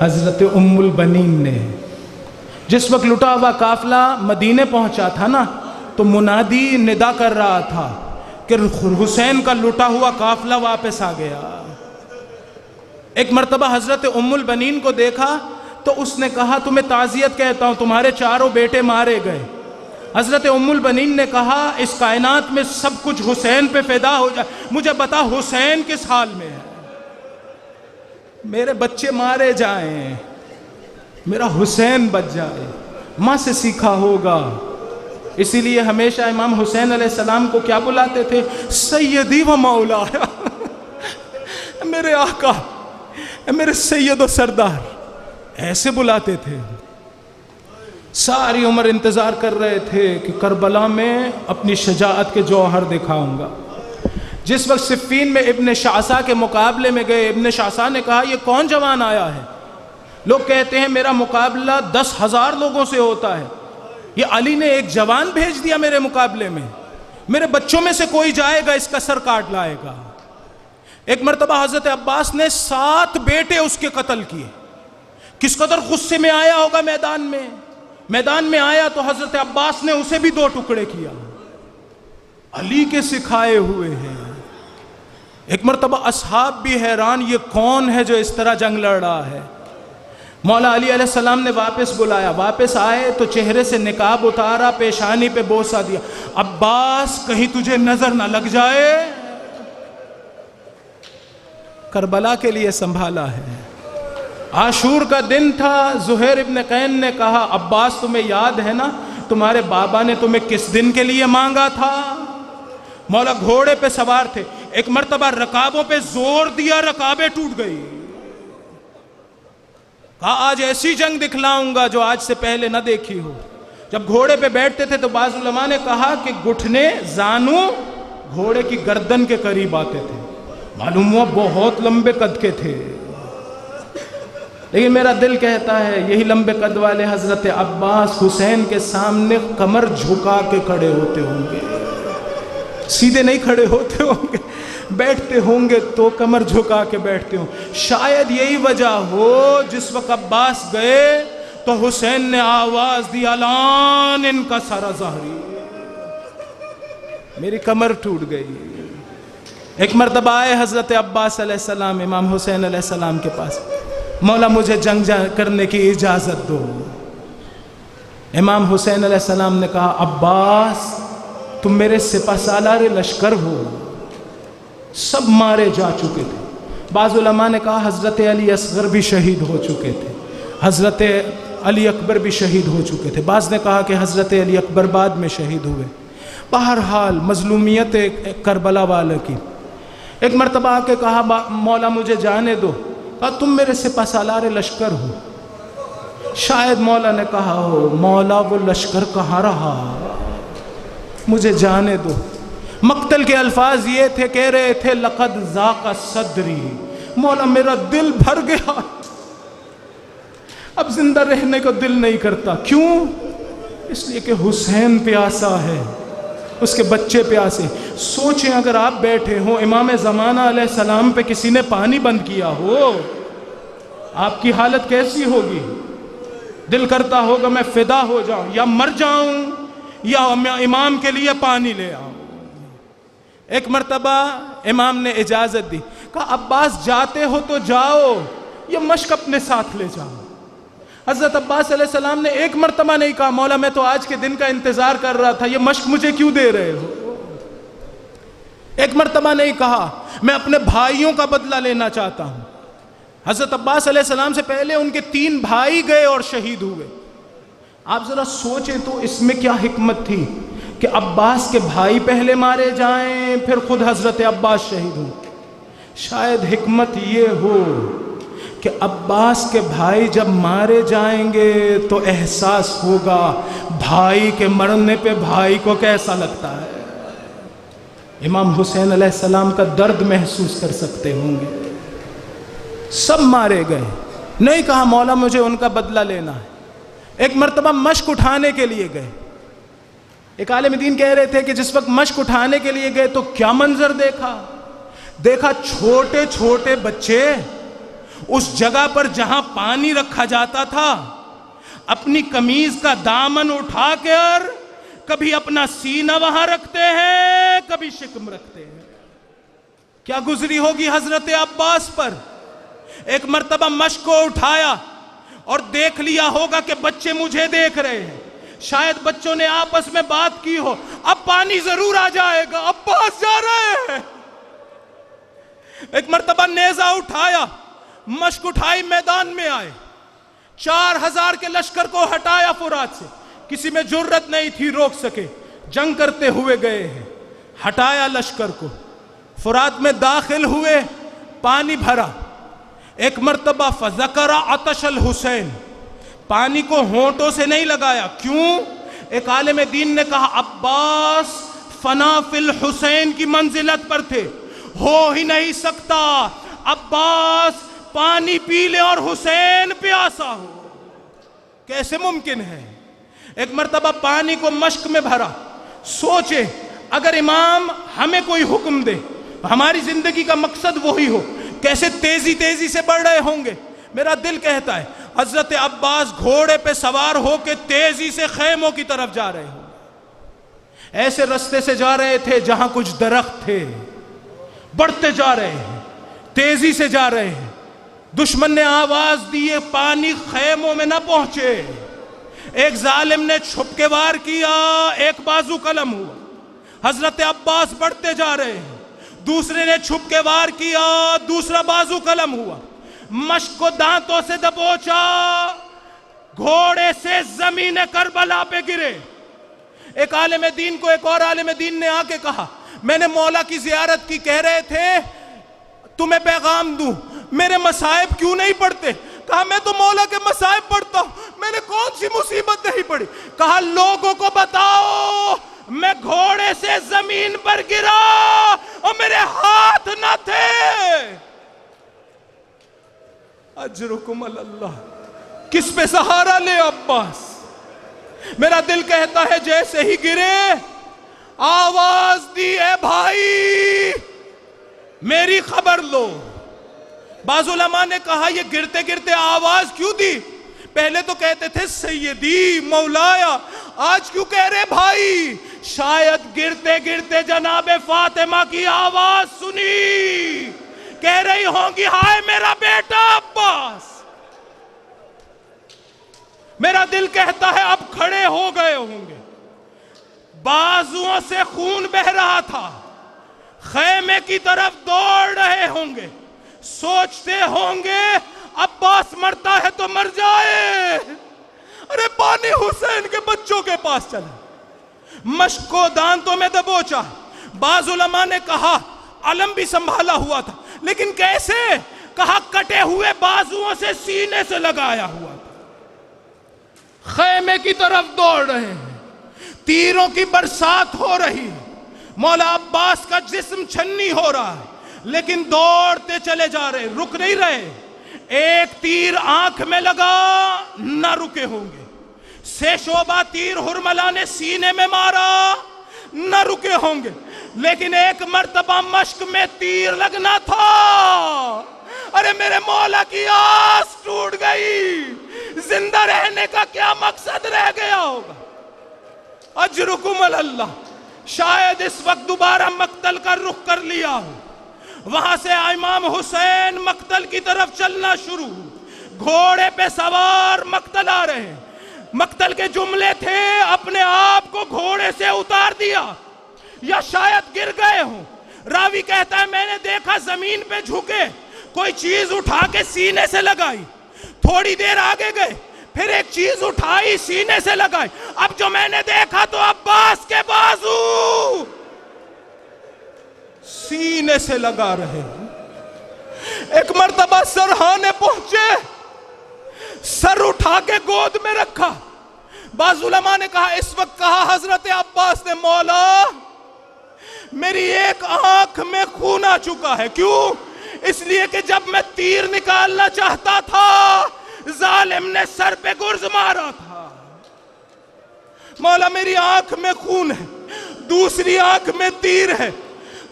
حضرت ام البنین نے جس وقت لٹا ہوا قافلہ مدینے پہنچا تھا نا، تو منادی ندا کر رہا تھا کہ حسین کا لٹا ہوا قافلہ واپس آ گیا۔ ایک مرتبہ حضرت ام البنین کو دیکھا تو اس نے کہا تمہیں تعزیت کہتا ہوں، تمہارے 4 بیٹے مارے گئے۔ حضرت ام البنین نے کہا اس کائنات میں سب کچھ حسین پہ فدا ہو جائے، مجھے بتا حسین کس حال میں ہے۔ میرے بچے مارے جائیں، میرا حسین بچ جائے، ماں سے سیکھا ہوگا۔ اسی لیے ہمیشہ امام حسین علیہ السلام کو کیا بلاتے تھے؟ سیدی و مولایا، میرے آقا، میرے سید و سردار، ایسے بلاتے تھے۔ ساری عمر انتظار کر رہے تھے کہ کربلا میں اپنی شجاعت کے جوہر دکھاؤں گا۔ جس وقت صفین میں ابن شعثا کے مقابلے میں گئے، ابن شعثا نے کہا یہ کون جوان آیا ہے؟ لوگ کہتے ہیں میرا مقابلہ 10,000 لوگوں سے ہوتا ہے، یہ علی نے ایک جوان بھیج دیا میرے مقابلے میں، میرے بچوں میں سے کوئی جائے گا اس کا سر کاٹ لائے گا۔ ایک مرتبہ حضرت عباس نے 7 بیٹے اس کے قتل کیے۔ کس قدر غصے میں آیا ہوگا میدان میں آیا تو حضرت عباس نے اسے بھی 2 ٹکڑے کیا۔ علی کے سکھائے ہوئے ہیں۔ ایک مرتبہ اصحاب بھی حیران، یہ کون ہے جو اس طرح جنگ لڑ رہا ہے؟ مولا علی علیہ السلام نے واپس بلایا، واپس آئے تو چہرے سے نقاب اتارا، پیشانی پہ بوسہ دیا، عباس کہیں تجھے نظر نہ لگ جائے، کربلا کے لیے سنبھالا ہے۔ عاشور کا دن تھا، زہیر ابن قین نے کہا عباس تمہیں یاد ہے نا تمہارے بابا نے تمہیں کس دن کے لیے مانگا تھا؟ مولا گھوڑے پہ سوار تھے، ایک مرتبہ رکابوں پہ زور دیا، رکابیں ٹوٹ گئی۔ کہا آج ایسی جنگ دکھلاؤں گا جو آج سے پہلے نہ دیکھی ہو۔ جب گھوڑے پہ بیٹھتے تھے تو بعض علماء نے کہا کہ گھٹنے زانو گھوڑے کی گردن کے قریب آتے تھے، معلوم ہوا بہت لمبے قد کے تھے۔ لیکن میرا دل کہتا ہے یہی لمبے قد والے حضرت عباس حسین کے سامنے کمر جھکا کے کھڑے ہوتے ہوں گے، سیدھے نہیں کھڑے ہوتے ہوں گے، بیٹھتے ہوں گے تو کمر جھکا کے بیٹھتے ہوں۔ شاید یہی وجہ ہو جس وقت عباس گئے تو حسین نے آواز دی الان ان کا سارا ظہری، میری کمر ٹوٹ گئی۔ ایک مرتبہ آئے حضرت عباس علیہ السلام امام حسین علیہ السلام کے پاس، مولا مجھے جنگ کرنے کی اجازت دو۔ امام حسین علیہ السلام نے کہا عباس تم میرے سپہ سالار لشکر ہو، سب مارے جا چکے تھے۔ بعض علماء نے کہا حضرت علی اصغر بھی شہید ہو چکے تھے، حضرت علی اکبر بھی شہید ہو چکے تھے، بعض نے کہا کہ حضرت علی اکبر بعد میں شہید ہوئے۔ بہرحال مظلومیت کربلا والے کی۔ ایک مرتبہ آ کے کہا مولا مجھے جانے دو، کہا تم میرے سپہ سالار لشکر ہو۔ شاید مولا نے کہا ہو مولا وہ لشکر کہاں رہا، مجھے جانے دو۔ مقتل کے الفاظ یہ تھے، کہہ رہے تھے لقد ذاق صدری، مولا میرا دل بھر گیا، اب زندہ رہنے کو دل نہیں کرتا۔ کیوں؟ اس لیے کہ حسین پیاسا ہے، اس کے بچے پیاسے۔ سوچیں اگر آپ بیٹھے ہوں، امام زمانہ علیہ السلام پہ کسی نے پانی بند کیا ہو، آپ کی حالت کیسی ہوگی؟ دل کرتا ہوگا میں فدا ہو جاؤں، یا مر جاؤں یا امام کے لیے پانی لے آؤں۔ ایک مرتبہ امام نے اجازت دی، کہا عباس جاتے ہو تو جاؤ، یہ مشق اپنے ساتھ لے جاؤ۔ حضرت عباس علیہ السلام نے ایک مرتبہ نہیں کہا مولا میں تو آج کے دن کا انتظار کر رہا تھا، یہ مشق مجھے کیوں دے رہے ہو؟ ایک مرتبہ نہیں کہا میں اپنے بھائیوں کا بدلہ لینا چاہتا ہوں۔ حضرت عباس علیہ السلام سے پہلے ان کے 3 بھائی گئے اور شہید ہوئے۔ آپ ذرا سوچیں تو اس میں کیا حکمت تھی کہ عباس کے بھائی پہلے مارے جائیں پھر خود حضرت عباس شہید ہوں۔ شاید حکمت یہ ہو کہ عباس کے بھائی جب مارے جائیں گے تو احساس ہوگا بھائی کے مرنے پہ بھائی کو کیسا لگتا ہے، امام حسین علیہ السلام کا درد محسوس کر سکتے ہوں گے۔ سب مارے گئے، نہیں کہا مولا مجھے ان کا بدلہ لینا ہے۔ ایک مرتبہ مشق اٹھانے کے لیے گئے، ایک عالم دین کہہ رہے تھے کہ جس وقت مشق اٹھانے کے لیے گئے تو کیا منظر دیکھا چھوٹے چھوٹے بچے اس جگہ پر جہاں پانی رکھا جاتا تھا اپنی قمیض کا دامن اٹھا کر کبھی اپنا سینہ وہاں رکھتے ہیں، کبھی شکم رکھتے ہیں۔ کیا گزری ہوگی حضرت عباس پر؟ ایک مرتبہ مشق کو اٹھایا اور دیکھ لیا ہوگا کہ بچے مجھے دیکھ رہے ہیں، شاید بچوں نے آپس میں بات کی ہو اب پانی ضرور آ جائے گا، عباس جا رہے ہیں۔ ایک مرتبہ نیزہ اٹھایا، مشق اٹھائی میدان میں آئے, 4000 کے لشکر کو ہٹایا فرات سے, کسی میں جرت نہیں تھی روک سکے, جنگ کرتے ہوئے گئے ہیں, ہٹایا لشکر کو, فرات میں داخل ہوئے, پانی بھرا. ایک مرتبہ فذکر عطش الحسین, پانی کو ہونٹوں سے نہیں لگایا. کیوں؟ ایک عالم دین نے کہا عباس فنا فی الحسین کی منزلت پر تھے, ہو ہی نہیں سکتا عباس پانی پی لے اور حسین پیاسا ہو, کیسے ممکن ہے؟ ایک مرتبہ پانی کو مشک میں بھرا. سوچے اگر امام ہمیں کوئی حکم دے, ہماری زندگی کا مقصد وہی ہو, کیسے تیزی تیزی سے بڑھ رہے ہوں گے. میرا دل کہتا ہے حضرت عباس گھوڑے پہ سوار ہو کے تیزی سے خیموں کی طرف جا رہے ہوں, ایسے رستے سے جا رہے تھے جہاں کچھ درخت تھے, بڑھتے جا رہے ہیں, تیزی سے جا رہے ہیں. دشمن نے آواز دی پانی خیموں میں نہ پہنچے. ایک ظالم نے چھپ کے وار کیا, ایک بازو قلم ہوا. حضرت عباس بڑھتے جا رہے ہیں, دوسرے نے چھپ کے وار کیا, دوسرا بازو قلم ہوا. مشق کو دانتوں سے دبوچا, گھوڑے سے زمین کربلا پہ گرے. ایک عالم دین کو ایک اور عالم دین نے آ کے کہا میں نے مولا کی زیارت کی, کہہ رہے تھے تمہیں پیغام دوں, میرے مصائب کیوں نہیں پڑھتے؟ کہا میں تو مولا کے مصائب پڑھتا ہوں, میں نے کون سی مصیبت نہیں پڑھی؟ کہا لوگوں کو بتاؤ میں گھوڑے سے زمین پر گرا اور میرے ہاتھ نہ تھے. اجرکم اللہ. کس پہ سہارا لے عباس؟ میرا دل کہتا ہے جیسے ہی گرے آواز دی اے بھائی میری خبر لو. بعض علماء نے کہا یہ گرتے گرتے آواز کیوں دی؟ پہلے تو کہتے تھے سیدی مولایا, آج کیوں کہہ رہے بھائی؟ شاید گرتے گرتے جناب فاطمہ کی آواز سنی, کہہ رہی ہوں گی ہائے میرا بیٹا عباس. میرا دل کہتا ہے اب کھڑے ہو گئے ہوں گے, بازوؤں سے خون بہ رہا تھا, خیمے کی طرف دوڑ رہے ہوں گے, سوچتے ہوں گے عباس مرتا ہے تو مر جائے, ارے پانی حسین کے بچوں کے پاس چلا. مشق کو دانتوں میں دبوچا. بعض علماء نے کہا علم بھی سنبھالا ہوا تھا, لیکن کیسے؟ کہا کٹے ہوئے بازوؤں سے سینے سے لگایا ہوا تھا. خیمے کی طرف دوڑ رہے ہیں, تیروں کی برسات ہو رہی ہے, مولا عباس کا جسم چھنی ہو رہا ہے, لیکن دوڑتے چلے جا رہے, رک نہیں رہے. ایک تیر آنکھ میں لگا, نہ رکے ہوں گے. سے شعبہ تیر ہرملا نے سینے میں مارا, نہ رکے ہوں گے. لیکن ایک مرتبہ مشق میں تیر لگنا تھا, ارے میرے مولا کی آس ٹوٹ گئی. زندہ رہنے کا کیا مقصد رہ گیا ہوگا؟ اجرکم اللہ. شاید اس وقت دوبارہ مقتل کا رخ کر لیا ہو. وہاں سے امام حسین مقتل کی طرف چلنا شروع, گھوڑے پہ سوار مقتل آ رہے ہیں. مقتل کے جملے تھے اپنے آپ کو گھوڑے سے اتار دیا, یا شاید گر گئے ہوں. راوی کہتا ہے میں نے دیکھا زمین پہ جھکے, کوئی چیز اٹھا کے سینے سے لگائی. تھوڑی دیر آگے گئے, پھر ایک چیز اٹھائی سینے سے لگائی. اب جو میں نے دیکھا تو عباس کے بازو سینے سے لگا رہے ہیں. ایک مرتبہ سرہانے پہنچے, سر اٹھا کے گود میں رکھا. بعض علماء نے کہا اس وقت کہا حضرت عباس نے مولا میری ایک آنکھ میں خون آ چکا ہے. کیوں؟ اس لیے کہ جب میں تیر نکالنا چاہتا تھا ظالم نے سر پہ گرز مارا تھا. مولا میری آنکھ میں خون ہے, دوسری آنکھ میں تیر ہے.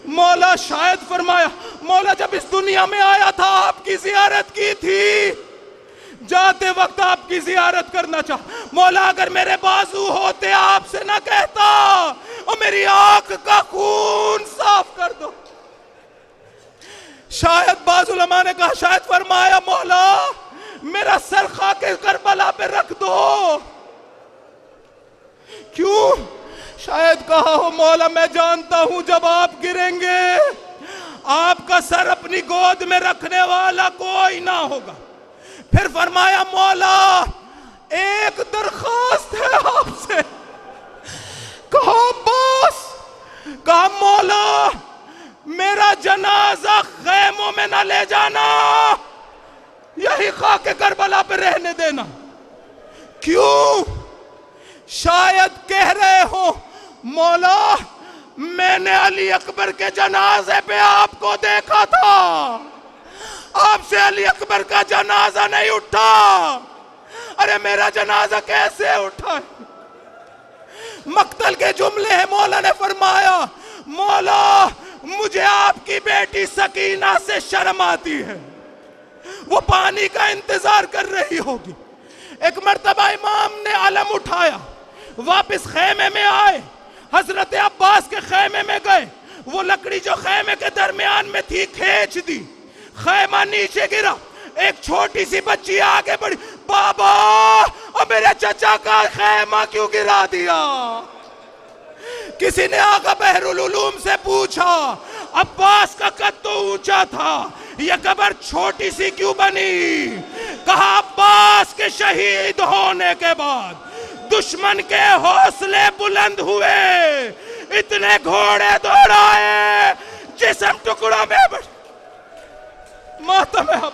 مولا شاید فرمایا مولا جب اس دنیا میں آیا تھا آپ کی زیارت کی تھی, جاتے وقت آپ کی زیارت کرنا چاہا. مولا اگر میرے بازو ہوتے آپ سے نہ کہتا اور میری آنکھ کا خون صاف کر دو. شاید بعض علماء نے کہا شاید فرمایا مولا میرا سر خاک کربلا پہ رکھ دو. کیوں؟ شاید کہا ہو مولا میں جانتا ہوں جب آپ گریں گے آپ کا سر اپنی گود میں رکھنے والا کوئی نہ ہوگا. پھر فرمایا مولا ایک درخواست ہے آپ سے. کہا عباس. کہا مولا میرا جنازہ خیموں میں نہ لے جانا, یہی خاک کربلا پہ رہنے دینا. کیوں؟ شاید کہہ رہے ہو مولا میں نے علی اکبر کے جنازے پہ آپ کو دیکھا تھا, آپ سے علی اکبر کا جنازہ نہیں اٹھا. ارے میرا جنازہ کیسے اٹھا؟ مقتل کے جملے ہیں. مولا نے فرمایا مولا مجھے آپ کی بیٹی سکینہ سے شرم آتی ہے, وہ پانی کا انتظار کر رہی ہوگی. ایک مرتبہ امام نے علم اٹھایا, واپس خیمے میں آئے, حضرت عباس کے خیمے میں گئے, وہ لکڑی جو خیمے کے درمیان میں تھی کھینچ دی, خیمہ نیچے گرا, ایک چھوٹی سی بچی آگے بڑھی, بابا اور میرے چچا کا خیمہ کیوں گرا دیا؟ کسی نے آقا بحرالعلوم سے پوچھا, عباس کا قد تو اونچا تھا, یہ قبر چھوٹی سی کیوں بنی؟ کہا عباس کے شہید ہونے کے بعد دشمن کے حوصلے بلند ہوئے, اتنے گھوڑے دوڑائے, جسم ٹکڑا میں بڑھ. ماتم ہے.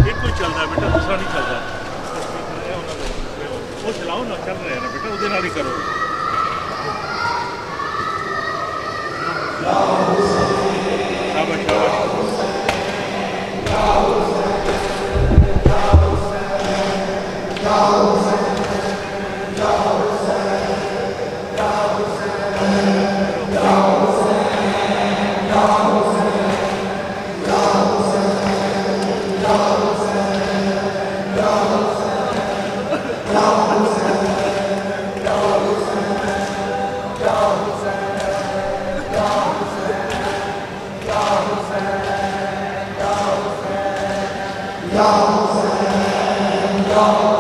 ایک کوئی چل رہا ہے بیٹا, دوسرا نہیں چل رہا. وہ چلاؤ نا, چل رہے ہیں نا بیٹا, ادھر نہ کرو. شاباش شاباش. Ya Hussein, Ya